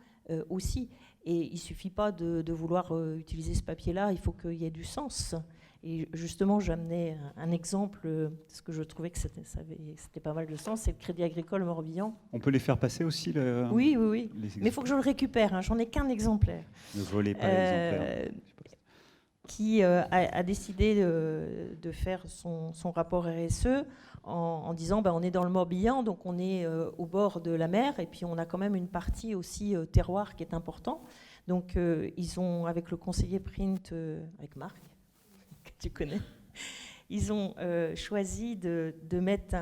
aussi. Et il ne suffit pas de vouloir utiliser ce papier-là, il faut qu'il y ait du sens. Et justement, j'amenais un exemple, parce que je trouvais que c'était pas mal de sens, c'est le Crédit Agricole Morbihan. On peut les faire passer aussi Oui. Mais il faut que je le récupère, hein, j'en ai qu'un exemplaire. Ne volez pas l'exemplaire. Qui a décidé de faire son rapport RSE en disant on est dans le Morbihan, donc on est au bord de la mer, et puis on a quand même une partie aussi terroir qui est important. Donc ils ont, avec le conseiller print, avec Marc, que tu connais, ils ont choisi de mettre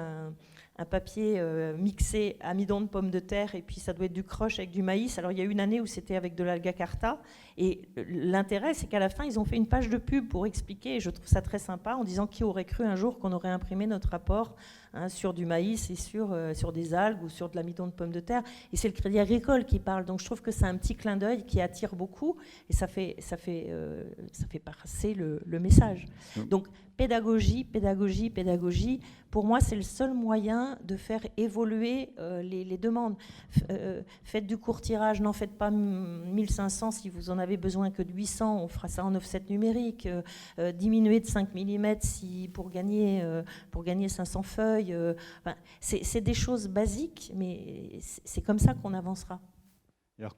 un papier mixé amidon de pommes de terre, et puis ça doit être du crush avec du maïs. Alors il y a une année où c'était avec de l'algacarta, et l'intérêt c'est qu'à la fin ils ont fait une page de pub pour expliquer, et je trouve ça très sympa, en disant qui aurait cru un jour qu'on aurait imprimé notre rapport hein, sur du maïs et sur des algues ou sur de l'amidon de pommes de terre. Et c'est le Crédit Agricole qui parle. Donc je trouve que c'est un petit clin d'œil qui attire beaucoup et ça fait passer le message. Donc pédagogie, pédagogie, pédagogie. Pour moi, c'est le seul moyen de faire évoluer les demandes. Faites du court tirage, n'en faites pas 1500 si vous en avez besoin que de 800, on fera ça en offset numérique. Diminuer de 5 mm pour gagner 500 feuilles. Enfin, c'est des choses basiques, mais c'est comme ça qu'on avancera. Alors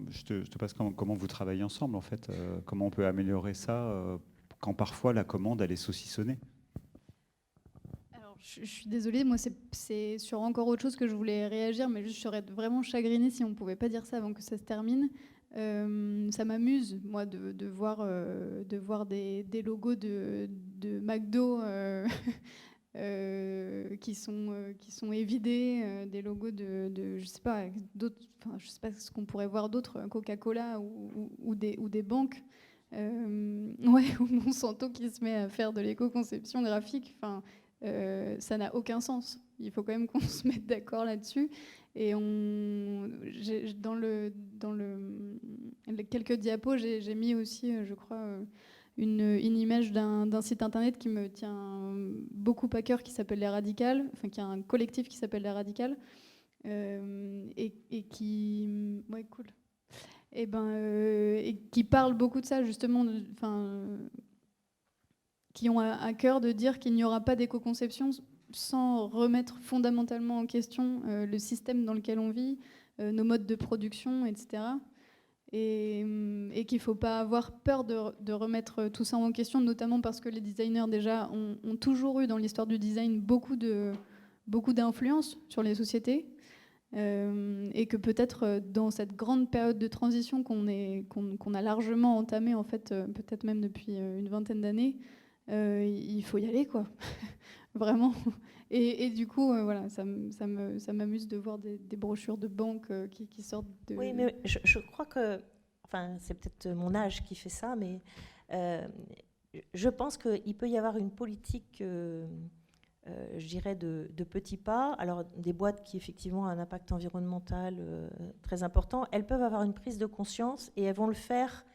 je te passe comment vous travaillez ensemble en fait, comment on peut améliorer ça quand parfois la commande elle est saucissonnée. Alors, je suis désolée, moi c'est sur encore autre chose que je voulais réagir, mais juste je serais vraiment chagrinée si on ne pouvait pas dire ça avant que ça se termine. Ça m'amuse, moi, de voir des logos de McDo qui sont évidés, des logos de je sais pas, d'autres, enfin, je sais pas ce qu'on pourrait voir d'autres, Coca-Cola ou des banques. Ou Monsanto qui se met à faire de l'éco-conception graphique, enfin, ça n'a aucun sens. Il faut quand même qu'on se mette d'accord là-dessus. Et dans les quelques diapos, j'ai mis aussi, je crois, une image d'un site internet qui me tient beaucoup à cœur, qui s'appelle Les Radicales, enfin qui a un collectif qui s'appelle Les Radicales, et qui, ouais, cool. Et qui parle beaucoup de ça, justement, qui ont à cœur de dire qu'il n'y aura pas d'éco-conception sans remettre fondamentalement en question le système dans lequel on vit, nos modes de production, etc. Et qu'il ne faut pas avoir peur de remettre tout ça en question, notamment parce que les designers, déjà, ont toujours eu dans l'histoire du design beaucoup d'influence sur les sociétés. Et que peut-être dans cette grande période de transition qu'on a largement entamée, en fait, peut-être même depuis une vingtaine d'années, il faut y aller, quoi. Vraiment. Et du coup, voilà, ça m'amuse de voir des brochures de banques qui sortent de... Oui, mais je crois que... Enfin, c'est peut-être mon âge qui fait ça, mais je pense qu'il peut y avoir une politique... je dirais, de petits pas. Alors, des boîtes qui, effectivement, ont un impact environnemental très important, elles peuvent avoir une prise de conscience et elles vont le faire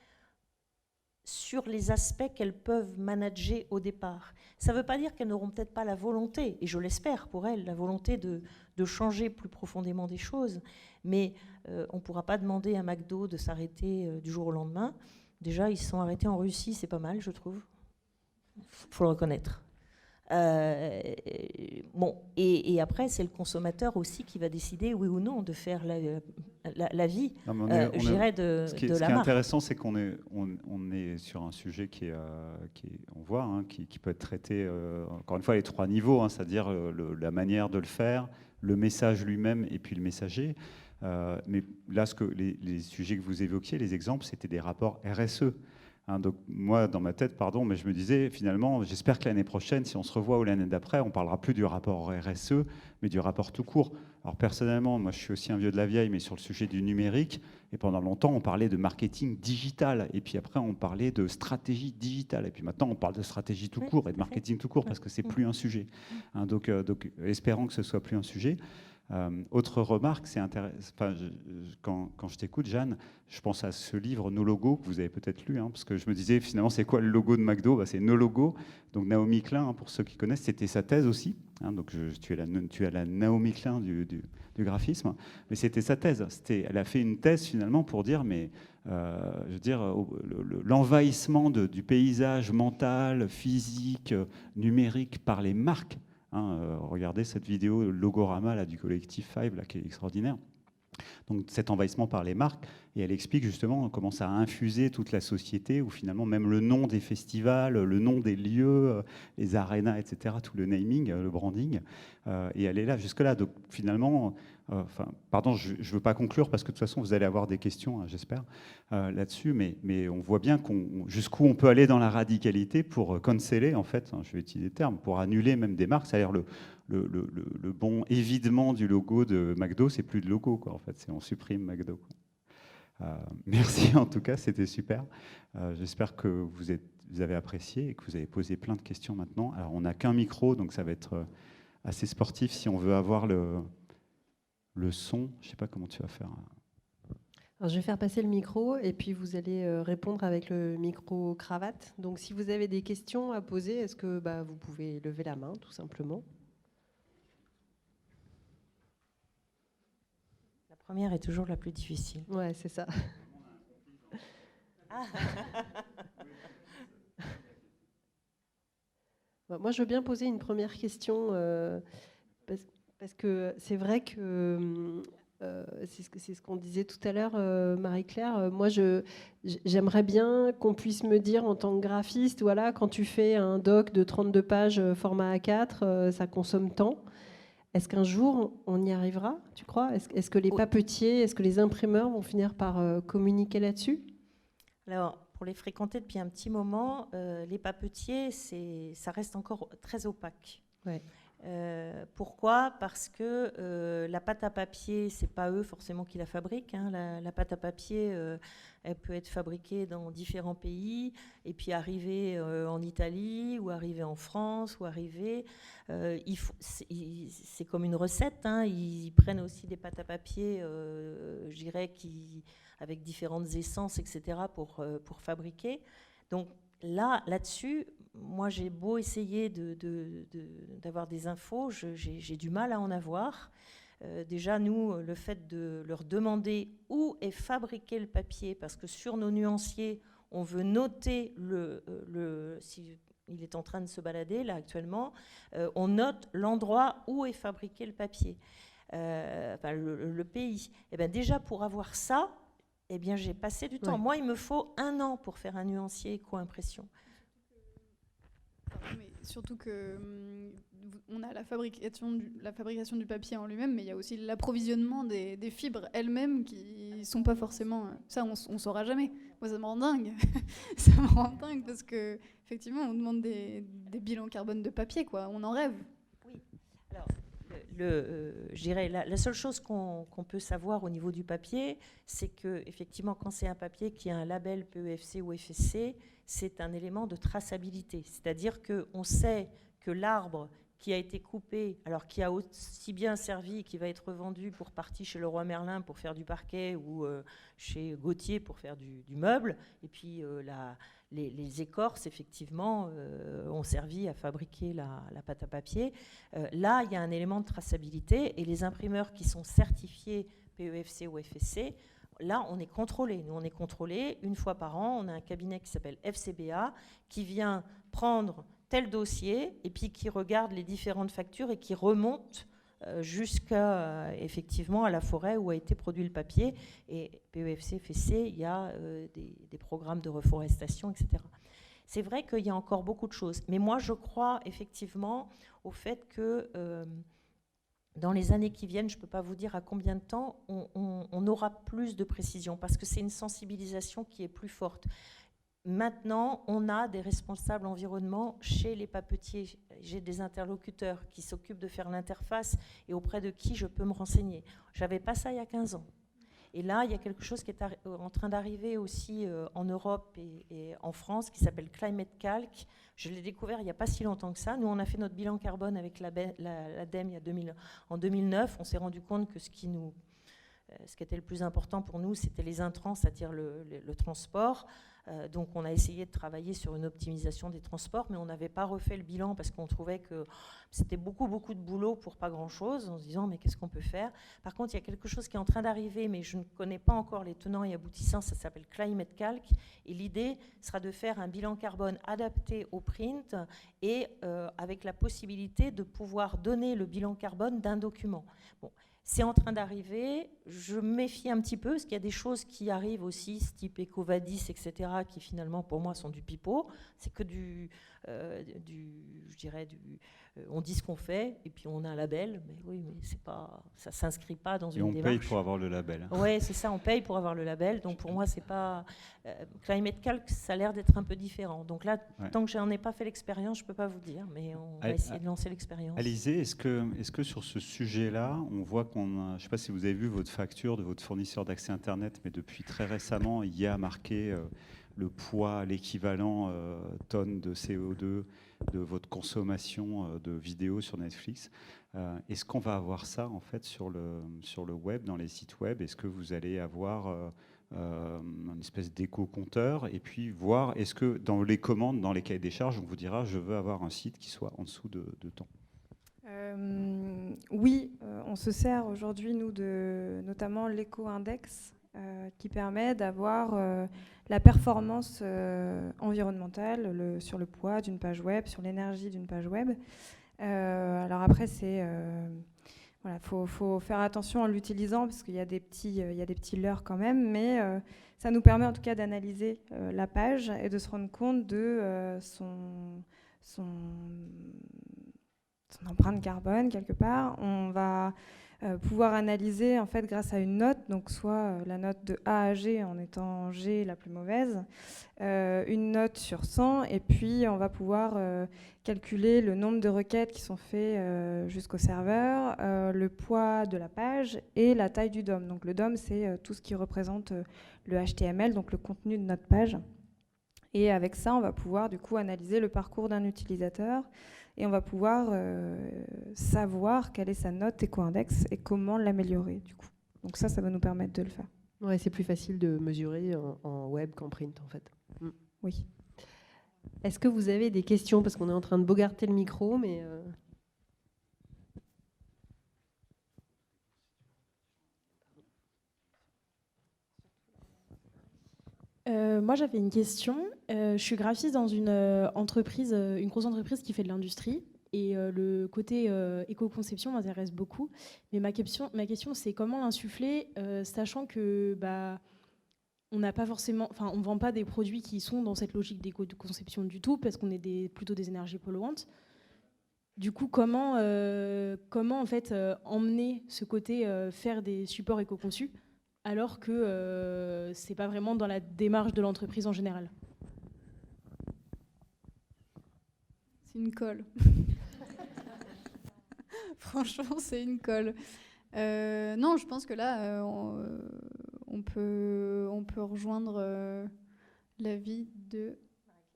sur les aspects qu'elles peuvent manager au départ. Ça ne veut pas dire qu'elles n'auront peut-être pas la volonté, et je l'espère pour elles, la volonté de changer plus profondément des choses, mais on ne pourra pas demander à McDo de s'arrêter du jour au lendemain. Déjà, ils se sont arrêtés en Russie, c'est pas mal, je trouve. Il faut le reconnaître. Bon, et après, c'est le consommateur aussi qui va décider, oui ou non, de faire la vie, je dirais, de la marque. Ce qui est intéressant, c'est qu'on est sur un sujet on voit, hein, qui peut être traité, encore une fois, à les trois niveaux, hein, c'est-à-dire la manière de le faire, le message lui-même et puis le messager. Mais là, les sujets que vous évoquiez, les exemples, c'était des rapports RSE. Donc moi, dans ma tête, mais je me disais, finalement, j'espère que l'année prochaine, si on se revoit ou l'année d'après, on ne parlera plus du rapport RSE, mais du rapport tout court. Alors personnellement, moi je suis aussi un vieux de la vieille, mais sur le sujet du numérique, et pendant longtemps, on parlait de marketing digital, et puis après, on parlait de stratégie digitale, et puis maintenant, on parle de stratégie tout court et de marketing tout court, parce que ce n'est plus un sujet. Donc, espérons que ce ne soit plus un sujet. Autre remarque, c'est intéressant. Enfin, quand je t'écoute, Jeanne, je pense à ce livre Nos logos que vous avez peut-être lu, hein, parce que je me disais finalement c'est quoi le logo de McDo, c'est Nos logos. Donc Naomi Klein, hein, pour ceux qui connaissent, c'était sa thèse aussi. Hein, donc tu es la Naomi Klein du graphisme, mais c'était sa thèse. Elle a fait une thèse finalement pour dire je veux dire l'envahissement du paysage mental, physique, numérique par les marques. Regardez cette vidéo Logorama là, du collectif Five là, qui est extraordinaire. Donc cet envahissement par les marques, et elle explique justement comment ça a infusé toute la société, où finalement même le nom des festivals, le nom des lieux, les arénas, etc., tout le naming, le branding, et elle est là jusque-là. Donc finalement, pardon, je ne veux pas conclure parce que de toute façon vous allez avoir des questions, hein, j'espère, là-dessus, mais on voit bien jusqu'où on peut aller dans la radicalité pour canceller, en fait, je vais utiliser le terme, pour annuler même des marques, c'est-à-dire le bon évidement du logo de McDo, c'est plus de logo, quoi, en fait, on supprime McDo, quoi. Merci en tout cas, c'était super. J'espère que vous avez apprécié et que vous avez posé plein de questions maintenant. Alors on n'a qu'un micro, donc ça va être assez sportif. Si on veut avoir le son, je ne sais pas comment tu vas faire. Alors, je vais faire passer le micro et puis vous allez répondre avec le micro cravate. Donc si vous avez des questions à poser, est-ce que vous pouvez lever la main tout simplement? La première est toujours la plus difficile. Ouais, c'est ça. Moi, je veux bien poser une première question parce que c'est vrai que c'est ce qu'on disait tout à l'heure, Marie-Claire. Moi, j'aimerais bien qu'on puisse me dire en tant que graphiste, voilà, quand tu fais un doc de 32 pages format A4, ça consomme tant. Est-ce qu'un jour, on y arrivera, tu crois? Est-ce que les papetiers, est-ce que les imprimeurs vont finir par communiquer là-dessus? Alors, pour les fréquenter depuis un petit moment, les papetiers, ça reste encore très opaque. Ouais. Pourquoi? Parce que la pâte à papier, c'est pas eux forcément qui la fabriquent. Hein. La pâte à papier, elle peut être fabriquée dans différents pays et puis arriver en Italie ou arriver en France ou arriver. C'est comme une recette. Hein. Ils prennent aussi des pâtes à papier, je dirais, avec différentes essences, etc. pour fabriquer. Donc là-dessus, moi, j'ai beau essayer d'avoir des infos, j'ai du mal à en avoir. Déjà, nous, le fait de leur demander où est fabriqué le papier, parce que sur nos nuanciers, on veut noter si il est en train de se balader, là, actuellement, on note l'endroit où est fabriqué le papier, le pays. Et bien, déjà, pour avoir ça, eh bien, j'ai passé du temps. Ouais. Moi, il me faut 1 an pour faire un nuancier éco-impression. Mais surtout que on a la fabrication du papier en lui-même, mais il y a aussi l'approvisionnement des fibres elles-mêmes qui sont pas forcément. Ça, on saura jamais. Moi, ça me rend dingue. Ça me rend dingue parce que effectivement, on demande des bilans carbone de papier, quoi. On en rêve. Oui. Alors, je dirais la seule chose qu'on peut savoir au niveau du papier, c'est que effectivement, quand c'est un papier qui a un label PEFC ou FSC, c'est un élément de traçabilité. C'est-à-dire qu'on sait que l'arbre qui a été coupé, alors qui a aussi bien servi, qui va être vendu pour partie chez Leroy Merlin pour faire du parquet ou chez Gauthier pour faire du meuble, et puis les écorces, effectivement, ont servi à fabriquer la pâte à papier. Là, il y a un élément de traçabilité, et les imprimeurs qui sont certifiés PEFC ou FSC, là, on est contrôlé. Nous, on est contrôlé 1 fois par an. On a un cabinet qui s'appelle FCBA qui vient prendre tel dossier et puis qui regarde les différentes factures et qui remonte jusqu'à effectivement à la forêt où a été produit le papier. Et PEFC, FSC, il y a des programmes de reforestation, etc. C'est vrai qu'il y a encore beaucoup de choses. Mais moi, je crois effectivement au fait que dans les années qui viennent, je ne peux pas vous dire à combien de temps, on aura plus de précision parce que c'est une sensibilisation qui est plus forte. Maintenant, on a des responsables environnement chez les papetiers. J'ai des interlocuteurs qui s'occupent de faire l'interface et auprès de qui je peux me renseigner. Je n'avais pas ça il y a 15 ans. Et là, il y a quelque chose qui est en train d'arriver aussi en Europe et en France qui s'appelle Climate Calc. Je l'ai découvert il n'y a pas si longtemps que ça. Nous, on a fait notre bilan carbone avec l'ADEME en 2009. On s'est rendu compte que ce qui était le plus important pour nous, c'était les intrants, c'est-à-dire le transport. Donc on a essayé de travailler sur une optimisation des transports, mais on n'avait pas refait le bilan parce qu'on trouvait que c'était beaucoup de boulot pour pas grand-chose, en se disant mais qu'est-ce qu'on peut faire? Par contre, il y a quelque chose qui est en train d'arriver, mais je ne connais pas encore les tenants et aboutissants, ça s'appelle Climate Calc, et l'idée sera de faire un bilan carbone adapté au print et avec la possibilité de pouvoir donner le bilan carbone d'un document. Bon. C'est en train d'arriver, je me méfie un petit peu, parce qu'il y a des choses qui arrivent aussi, type Ecovadis, etc., qui finalement, pour moi, sont du pipeau. C'est que on dit ce qu'on fait, et puis on a un label, mais oui, mais c'est pas, ça ne s'inscrit pas dans une démarche. Et on paye pour avoir le label. Oui, c'est ça, on paye pour avoir le label, donc pour moi, c'est pas... Climate Calc, ça a l'air d'être un peu différent. Donc là, tant que je n'en ai pas fait l'expérience, je ne peux pas vous dire, mais on va essayer de lancer l'expérience. Alizé, est-ce que sur ce sujet-là, on voit je ne sais pas si vous avez vu votre facture de votre fournisseur d'accès Internet, mais depuis très récemment, il y a marqué le poids, l'équivalent tonnes de CO2 de votre consommation de vidéos sur Netflix. Est-ce qu'on va avoir ça en fait sur le web, dans les sites web? Est-ce que vous allez avoir une espèce d'éco-compteur et puis voir est-ce que dans les commandes, dans les cahiers des charges, on vous dira je veux avoir un site qui soit en dessous de temps? Oui, on se sert aujourd'hui, nous, notamment l'éco-index qui permet d'avoir la performance environnementale sur le poids d'une page web, sur l'énergie d'une page web. Alors après, voilà, faut faire attention en l'utilisant parce qu'il y a des petits leurres quand même, mais ça nous permet en tout cas d'analyser la page et de se rendre compte de son empreinte carbone quelque part. On va pouvoir analyser en fait grâce à une note, donc soit la note de A à G en étant G la plus mauvaise, une note sur 100, et puis on va pouvoir calculer le nombre de requêtes qui sont faites jusqu'au serveur, le poids de la page et la taille du DOM. Donc le DOM, c'est tout ce qui représente le HTML, donc le contenu de notre page. Et avec ça, on va pouvoir du coup analyser le parcours d'un utilisateur et on va pouvoir savoir quelle est sa note éco-index et comment l'améliorer du coup. Donc ça va nous permettre de le faire. Ouais, c'est plus facile de mesurer en web qu'en print en fait. Oui. Est-ce que vous avez des questions? Parce qu'on est en train de bogarter le micro, mais... Moi, j'avais une question. Je suis graphiste dans une grosse entreprise qui fait de l'industrie. Et le côté éco-conception m'intéresse beaucoup. Mais ma question, c'est comment l'insuffler, sachant que on n'a pas forcément, on ne vend pas des produits qui sont dans cette logique d'éco-conception du tout, parce qu'on est plutôt des énergies polluantes. Du coup, comment en fait emmener ce côté faire des supports éco-conçus alors que c'est pas vraiment dans la démarche de l'entreprise en général? C'est une colle. Franchement, c'est une colle. Non, je pense que là, on peut rejoindre l'avis de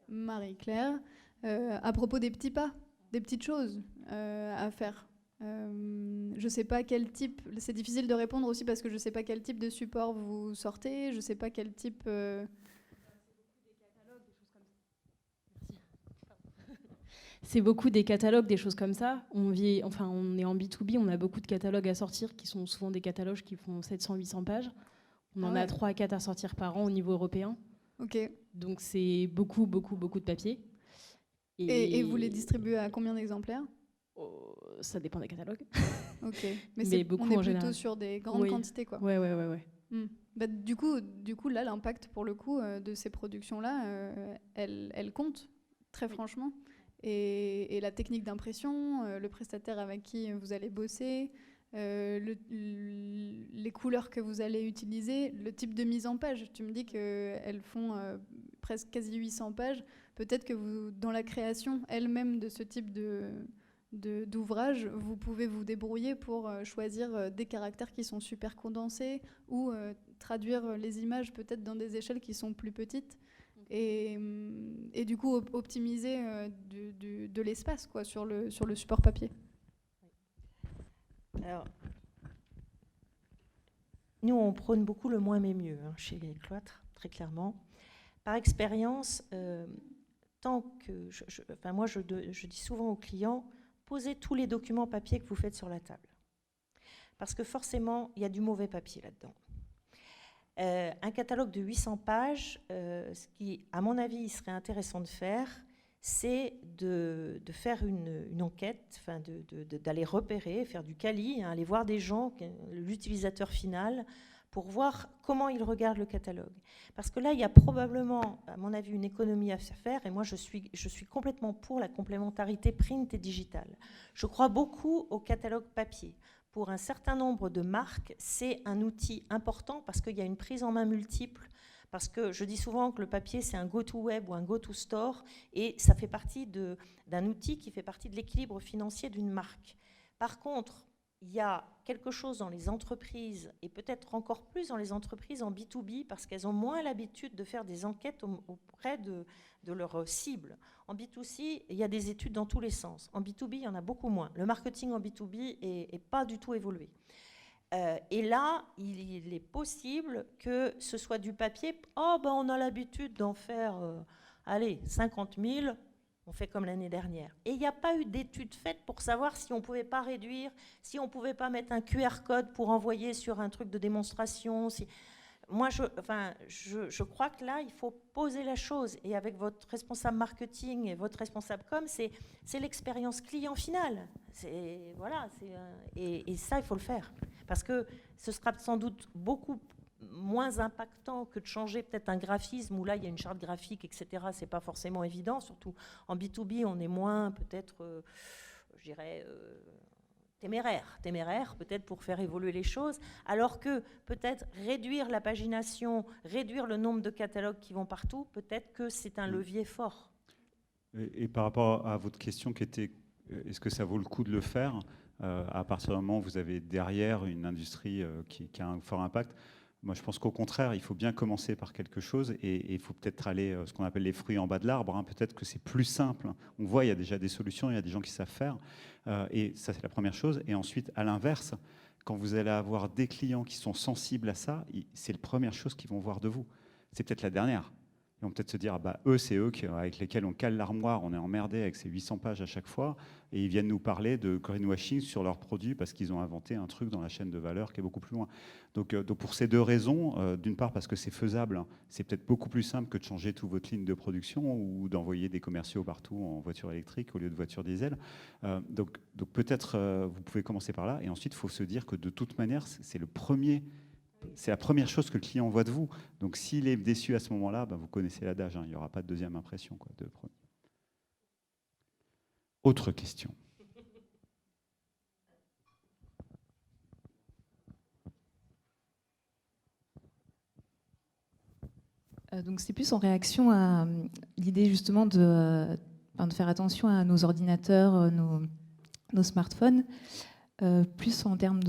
Marie-Claire à propos des petits pas, des petites choses à faire. Je sais pas quel type, c'est difficile de répondre aussi parce que je sais pas quel type de support vous sortez, je sais pas quel type... C'est beaucoup des catalogues, des choses comme ça. On est en B2B, on a beaucoup de catalogues à sortir qui sont souvent des catalogues qui font 700-800 pages. On en a 3 à 4 à sortir par an au niveau européen. Ok. Donc c'est beaucoup de papier. Et vous les distribuez à combien d'exemplaires? Ça dépend des catalogues. Ok. Mais beaucoup on est en plutôt général sur des grandes quantités, quoi. Ouais. Du coup, là, l'impact pour le coup de ces productions-là, elle compte très franchement. Et la technique d'impression, le prestataire avec qui vous allez bosser, les couleurs que vous allez utiliser, le type de mise en page. Tu me dis qu'elles font presque quasi 800 pages. Peut-être que vous, dans la création elle-même de ce type d'ouvrage, vous pouvez vous débrouiller pour choisir des caractères qui sont super condensés ou traduire les images peut-être dans des échelles qui sont plus petites. Et du coup optimiser de l'espace quoi, sur le support papier. Alors, nous, on prône beaucoup le moins mais mieux chez Cloître, très clairement. Par expérience, tant que moi, je dis souvent aux clients, posez tous les documents papier que vous faites sur la table. Parce que forcément, il y a du mauvais papier là-dedans. Un catalogue de 800 pages, ce qui, à mon avis, il serait intéressant de faire, c'est de faire une enquête, d'aller repérer, faire du quali, aller voir des gens, l'utilisateur final, pour voir comment il regarde le catalogue. Parce que là, il y a probablement, à mon avis, une économie à faire, et moi, je suis complètement pour la complémentarité print et digital. Je crois beaucoup au catalogue papier. Pour un certain nombre de marques, c'est un outil important parce qu'il y a une prise en main multiple, parce que je dis souvent que le papier, c'est un go-to-web ou un go-to-store, et ça fait partie d'un outil qui fait partie de l'équilibre financier d'une marque. Par contre, il y a quelque chose dans les entreprises, et peut-être encore plus dans les entreprises en B2B, parce qu'elles ont moins l'habitude de faire des enquêtes auprès de leurs cibles. En B2C, il y a des études dans tous les sens. En B2B, il y en a beaucoup moins. Le marketing en B2B n'est pas du tout évolué. Et là, il est possible que ce soit du papier. Oh, ben on a l'habitude d'en faire, 50 000. On fait comme l'année dernière. Et il n'y a pas eu d'études faites pour savoir si on ne pouvait pas réduire, si on ne pouvait pas mettre un QR code pour envoyer sur un truc de démonstration. Moi, je crois que là, il faut poser la chose. Et avec votre responsable marketing et votre responsable com, c'est l'expérience client finale. Voilà, et ça, il faut le faire. Parce que ce sera sans doute beaucoup moins impactant que de changer peut-être un graphisme où là, il y a une charte graphique, etc. Ce n'est pas forcément évident. Surtout en B2B, on est moins peut-être, je dirais... téméraire peut-être pour faire évoluer les choses, alors que peut-être réduire la pagination, réduire le nombre de catalogues qui vont partout, peut-être que c'est un levier fort. Et par rapport à votre question qui était, est-ce que ça vaut le coup de le faire à partir du moment où vous avez derrière une industrie qui a un fort impact? Moi, je pense qu'au contraire, il faut bien commencer par quelque chose et il faut peut-être aller, ce qu'on appelle les fruits en bas de l'arbre. Peut-être que c'est plus simple. On voit, il y a déjà des solutions, il y a des gens qui savent faire. Et ça, c'est la première chose. Et ensuite, à l'inverse, quand vous allez avoir des clients qui sont sensibles à ça, c'est la première chose qu'ils vont voir de vous. C'est peut-être la dernière. Ils vont peut-être se dire, c'est eux avec lesquels on cale l'armoire, on est emmerdé avec ces 800 pages à chaque fois, et ils viennent nous parler de greenwashing sur leurs produits parce qu'ils ont inventé un truc dans la chaîne de valeur qui est beaucoup plus loin. Donc pour ces deux raisons, d'une part parce que c'est faisable, c'est peut-être beaucoup plus simple que de changer toute votre ligne de production ou d'envoyer des commerciaux partout en voiture électrique au lieu de voiture diesel. Donc peut-être vous pouvez commencer par là, et ensuite il faut se dire que de toute manière, c'est la première chose que le client voit de vous. Donc s'il est déçu à ce moment-là, vous connaissez l'adage, il n'y aura pas de deuxième impression. Autre question. Donc c'est plus en réaction à l'idée justement de faire attention à nos ordinateurs, nos smartphones. Plus en termes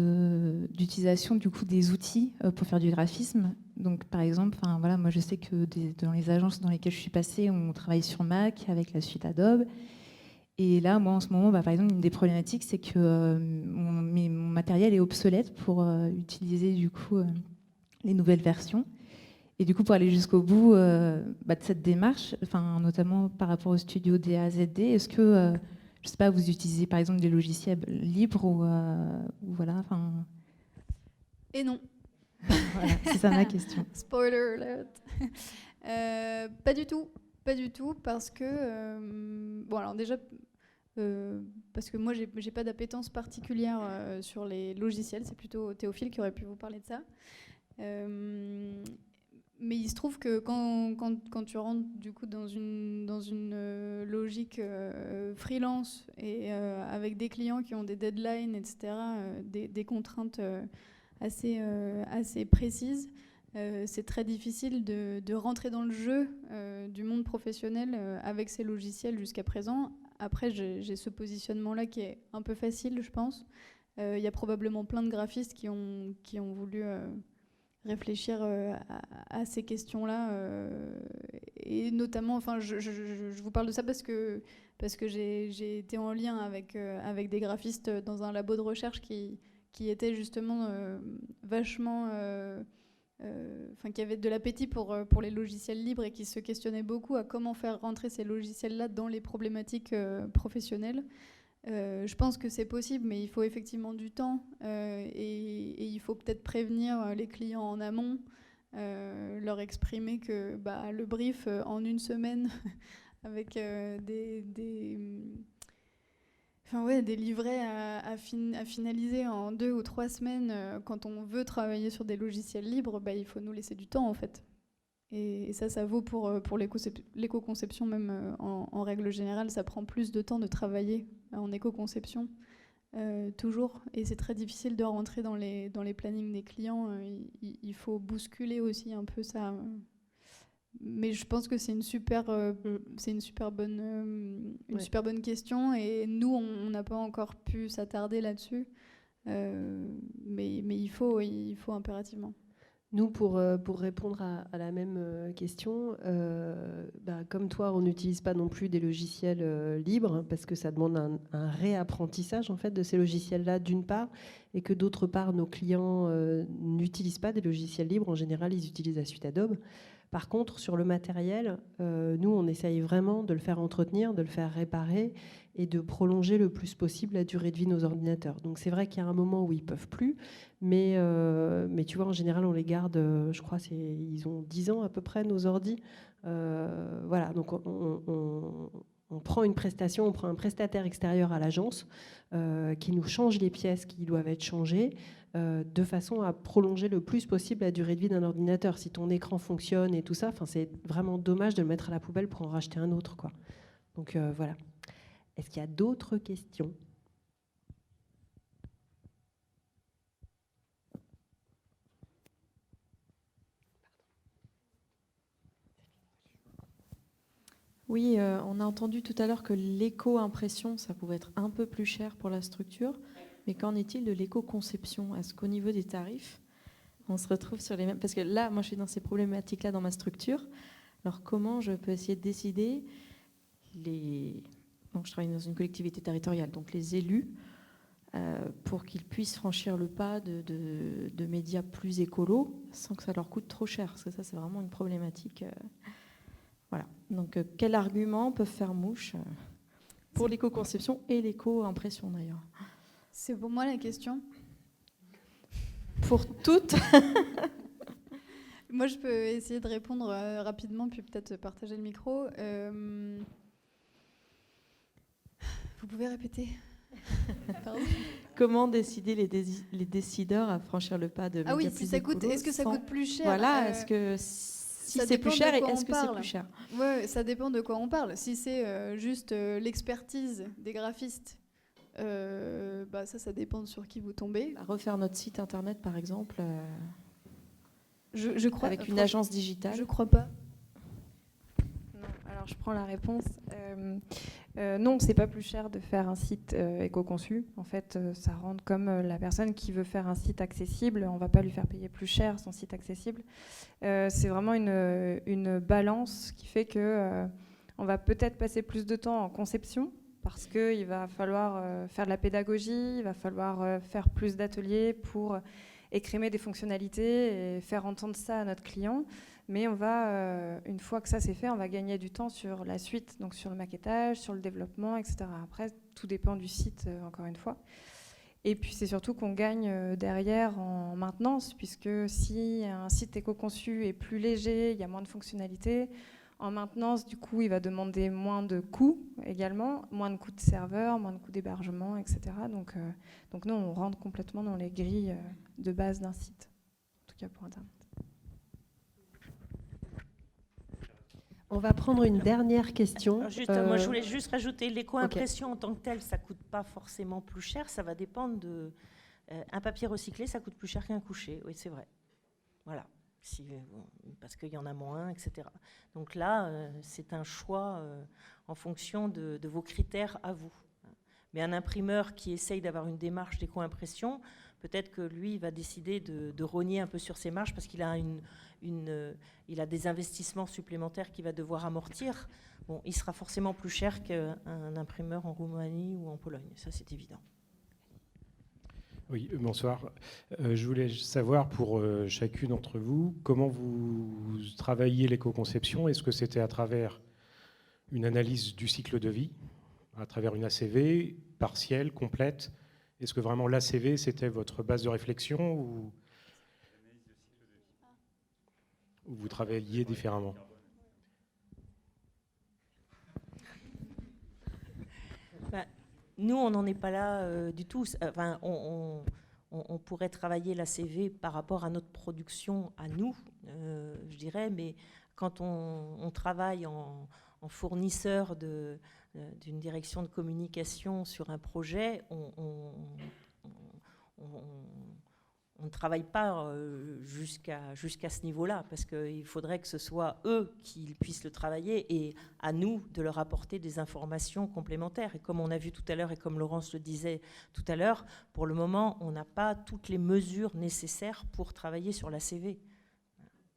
d'utilisation du coup des outils pour faire du graphisme. Donc par exemple, moi je sais que dans les agences dans lesquelles je suis passée, on travaille sur Mac avec la suite Adobe. Et là, moi en ce moment, par exemple, une des problématiques, c'est que mon matériel est obsolète pour utiliser du coup les nouvelles versions. Et du coup, pour aller jusqu'au bout de cette démarche, notamment par rapport au studio DAZD, est-ce que je ne sais pas, vous utilisez par exemple des logiciels libres ou voilà. Et non. Voilà, c'est ça ma question. Spoiler alert. Pas du tout, parce que alors déjà parce que moi j'ai pas d'appétence particulière sur les logiciels, c'est plutôt Théophile qui aurait pu vous parler de ça. Mais il se trouve que quand tu rentres du coup dans une logique freelance et avec des clients qui ont des deadlines, etc., des contraintes assez précises, c'est très difficile de rentrer dans le jeu du monde professionnel avec ces logiciels jusqu'à présent. Après, j'ai ce positionnement-là qui est un peu facile, je pense. Il y a probablement plein de graphistes qui ont voulu... réfléchir à ces questions-là et notamment, je vous parle de ça parce que j'ai été en lien avec des graphistes dans un labo de recherche qui étaient justement vachement, qui avaient de l'appétit pour les logiciels libres et qui se questionnaient beaucoup à comment faire rentrer ces logiciels-là dans les problématiques professionnelles. Je pense que c'est possible, mais il faut effectivement du temps et il faut peut-être prévenir les clients en amont, leur exprimer que le brief en une semaine avec des livrets à finaliser en 2 ou 3 semaines quand on veut travailler sur des logiciels libres, il faut nous laisser du temps en fait. Et ça vaut pour l'éco-conception même en règle générale. Ça prend plus de temps de travailler en éco-conception, toujours. Et c'est très difficile de rentrer dans les plannings des clients. Il faut bousculer aussi un peu ça. Mais je pense que c'est une super bonne question. Et nous, on n'a pas encore pu s'attarder là-dessus. Mais il faut impérativement. Nous, pour répondre à la même question, comme toi, on n'utilise pas non plus des logiciels libres parce que ça demande un réapprentissage en fait, de ces logiciels-là d'une part, et que d'autre part, nos clients n'utilisent pas des logiciels libres. En général, ils utilisent la suite Adobe. Par contre, sur le matériel, nous, on essaye vraiment de le faire entretenir, de le faire réparer et de prolonger le plus possible la durée de vie de nos ordinateurs. Donc c'est vrai qu'il y a un moment où ils ne peuvent plus, mais tu vois, en général, on les garde, je crois, ils ont 10 ans à peu près, nos ordis. Voilà, donc on prend une prestation, on prend un prestataire extérieur à l'agence qui nous change les pièces qui doivent être changées, de façon à prolonger le plus possible la durée de vie d'un ordinateur. Si ton écran fonctionne et tout ça, c'est vraiment dommage de le mettre à la poubelle pour en racheter un autre, quoi. Donc voilà. Est-ce qu'il y a d'autres questions ? Oui, on a entendu tout à l'heure que l'éco-impression, ça pouvait être un peu plus cher pour la structure. Mais qu'en est-il de l'éco-conception ? Est-ce qu'au niveau des tarifs, on se retrouve sur les mêmes ? Parce que là, moi, je suis dans ces problématiques-là dans ma structure. Alors, comment je peux essayer de décider Donc, je travaille dans une collectivité territoriale, donc les élus, pour qu'ils puissent franchir le pas de médias plus écolos sans que ça leur coûte trop cher. Parce que ça, c'est vraiment une problématique. Voilà. Donc, quels arguments peuvent faire mouche pour l'éco-conception et l'éco-impression, d'ailleurs ? C'est pour moi la question. Pour toutes. Moi, je peux essayer de répondre rapidement, puis peut-être partager le micro. Vous pouvez répéter ? Pardon. Comment décider les décideurs à franchir le pas de médias plus si ça coûte, écolos est-ce que ça sans... coûte plus cher ? Voilà, est-ce que si c'est plus cher, est-ce que c'est plus cher ? Ouais, ça dépend de quoi on parle. Si c'est juste l'expertise des graphistes, ça dépend sur qui vous tombez. À refaire notre site internet, par exemple, je crois, avec une agence digitale. Je crois pas. Non, alors je prends la réponse. Non, c'est pas plus cher de faire un site éco-conçu. En fait, ça rentre comme la personne qui veut faire un site accessible. On va pas lui faire payer plus cher son site accessible. C'est vraiment une balance qui fait que on va peut-être passer plus de temps en conception parce qu'il va falloir faire de la pédagogie, il va falloir faire plus d'ateliers pour écrémer des fonctionnalités et faire entendre ça à notre client. Mais on va, une fois que ça c'est fait, on va gagner du temps sur la suite, donc sur le maquettage, sur le développement, etc. Après, tout dépend du site, encore une fois. Et puis c'est surtout qu'on gagne derrière en maintenance, puisque si un site éco-conçu est plus léger, il y a moins de fonctionnalités. En maintenance, du coup, il va demander moins de coûts également, moins de coûts de serveur, moins de coûts d'hébergement, etc. Donc nous, on rentre complètement dans les grilles de base d'un site, en tout cas pour Internet. On va prendre une dernière question. Alors moi, je voulais juste rajouter l'éco-impression en tant que telle, ça ne coûte pas forcément plus cher. Ça va dépendre de... un papier recyclé, ça coûte plus cher qu'un couché. Oui, c'est vrai. Voilà. Parce qu'il y en a moins, etc. Donc là, c'est un choix en fonction de vos critères à vous. Mais un imprimeur qui essaye d'avoir une démarche d'éco-impression, peut-être que lui, il va décider de rogner un peu sur ses marges parce qu'il a il a des investissements supplémentaires qu'il va devoir amortir. Bon, il sera forcément plus cher qu'un imprimeur en Roumanie ou en Pologne. Ça, c'est évident. Oui, bonsoir. Je voulais savoir pour chacune d'entre vous, comment vous travaillez l'éco-conception. Est-ce que c'était à travers une analyse du cycle de vie, à travers une ACV partielle, complète? Est-ce que vraiment l'ACV, c'était votre base de réflexion ou vous travailliez différemment? Nous, on n'en est pas là du tout. Enfin, on pourrait travailler la CV par rapport à notre production, à nous, je dirais, mais quand on travaille en fournisseur d'une direction de communication sur un projet, on ne travaille pas jusqu'à ce niveau-là, parce qu'il faudrait que ce soit eux qui puissent le travailler et à nous de leur apporter des informations complémentaires. Et comme on a vu tout à l'heure et comme Laurence le disait tout à l'heure, pour le moment, on n'a pas toutes les mesures nécessaires pour travailler sur la CV.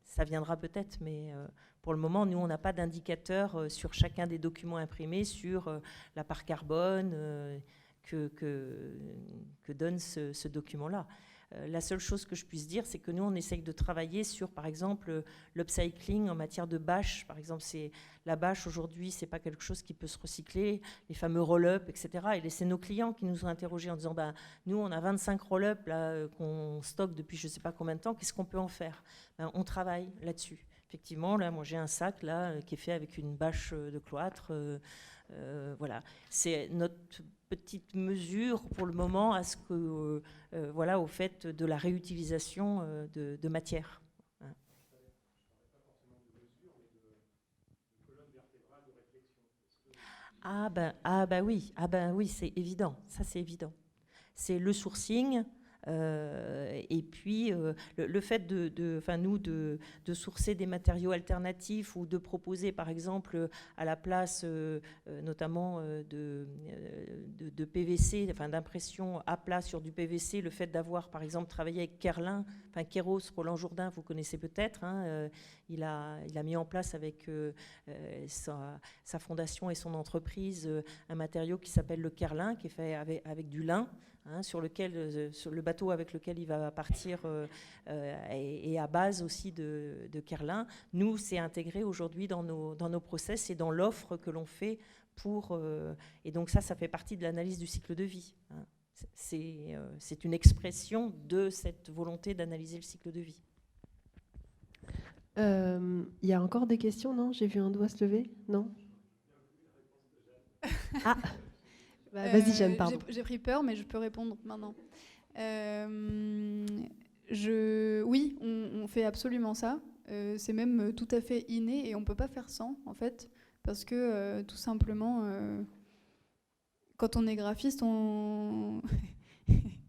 Ça viendra peut-être, mais pour le moment, nous, on n'a pas d'indicateur sur chacun des documents imprimés sur la part carbone que donne ce document-là. La seule chose que je puisse dire, c'est que nous, on essaye de travailler sur, par exemple, l'upcycling en matière de bâches. Par exemple, la bâche, aujourd'hui, ce n'est pas quelque chose qui peut se recycler, les fameux roll-up, etc. Et c'est nos clients qui nous ont interrogés en disant, nous, on a 25 roll-up qu'on stocke depuis je ne sais pas combien de temps, qu'est-ce qu'on peut en faire? On travaille là-dessus. Effectivement, là, moi, j'ai un sac là, qui est fait avec une bâche de cloître. Voilà. C'est notre petite mesure pour le moment à ce que, voilà, au fait de la réutilisation de matière. Hein. Oui, c'est évident. Ça, c'est évident. C'est le sourcing. Et puis le fait de sourcer des matériaux alternatifs ou de proposer par exemple à la place notamment de PVC, enfin d'impression à plat sur du PVC, le fait d'avoir par exemple travaillé avec Kerlin, enfin Kéros, Roland Jourdain, vous connaissez peut-être, hein, il a mis en place avec sa fondation et son entreprise un matériau qui s'appelle le Kerlin, qui est fait avec du lin. Hein, sur le bateau avec lequel il va partir et à base aussi de Kerlin. Nous, c'est intégré aujourd'hui dans nos process et dans l'offre que l'on fait pour... et donc ça fait partie de l'analyse du cycle de vie. Hein. C'est une expression de cette volonté d'analyser le cycle de vie. Il y a encore des questions, non? J'ai vu un doigt se lever, non? Ah. Vas-y, Jeanne, pardon. J'ai pris peur, mais je peux répondre maintenant. Oui, on fait absolument ça. C'est même tout à fait inné et on ne peut pas faire sans, en fait, parce que tout simplement, quand on est graphiste, il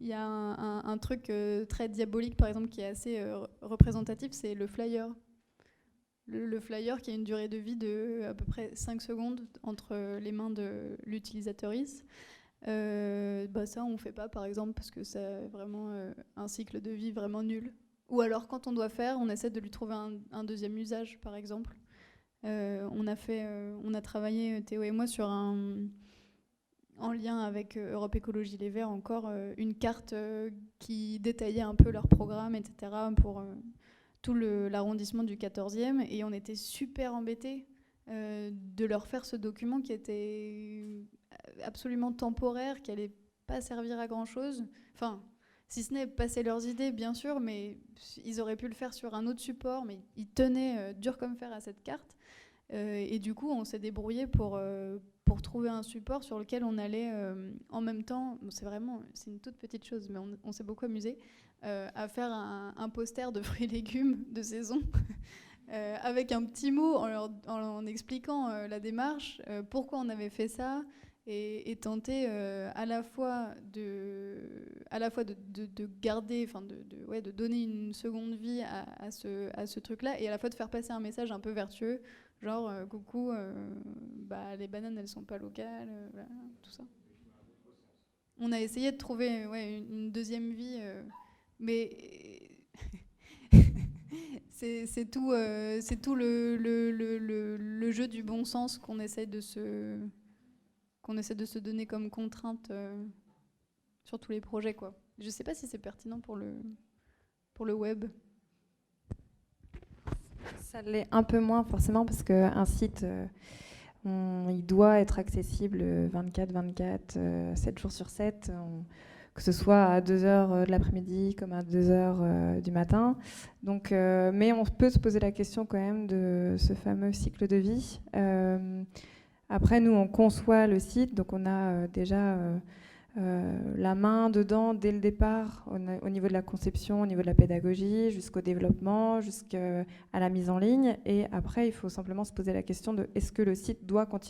y a un truc très diabolique, par exemple, qui est assez représentatif, c'est le flyer. Le flyer qui a une durée de vie de à peu près 5 secondes entre les mains de l'utilisatrice. Ça, on ne fait pas, par exemple, parce que c'est vraiment un cycle de vie vraiment nul. Ou alors, quand on doit faire, on essaie de lui trouver un deuxième usage, par exemple. On a travaillé, Théo et moi, sur en lien avec Europe Écologie Les Verts, encore une carte qui détaillait un peu leur programme, etc., pour... tout l'arrondissement du 14e, et on était super embêtés de leur faire ce document qui était absolument temporaire, qui n'allait pas servir à grand-chose. Enfin, si ce n'est passer leurs idées, bien sûr, mais ils auraient pu le faire sur un autre support, mais ils tenaient dur comme fer à cette carte. Et du coup, on s'est débrouillé pour trouver un support sur lequel on allait en même temps, c'est une toute petite chose, mais on s'est beaucoup amusé, à faire un poster de fruits et légumes de saison avec un petit mot en expliquant la démarche, pourquoi on avait fait ça, et tenter à la fois de garder, enfin de donner une seconde vie à ce truc-là, et à la fois de faire passer un message un peu vertueux, genre coucou, les bananes elles sont pas locales, voilà, tout ça. On a essayé de trouver une deuxième vie, mais c'est tout le jeu du bon sens qu'on essaie de se donner comme contrainte sur tous les projets, quoi. Je sais pas si c'est pertinent pour le web. Ça l'est un peu moins forcément, parce qu'un site, il doit être accessible 24/24, 7 jours sur 7, que ce soit à 2h de l'après-midi comme à 2h du matin. Donc, mais on peut se poser la question quand même de ce fameux cycle de vie. Après, nous, on conçoit le site, donc on a déjà la main dedans dès le départ, au niveau de la conception, au niveau de la pédagogie, jusqu'au développement, jusqu'à la mise en ligne. Et après, il faut simplement se poser la question de est-ce que le site doit continuer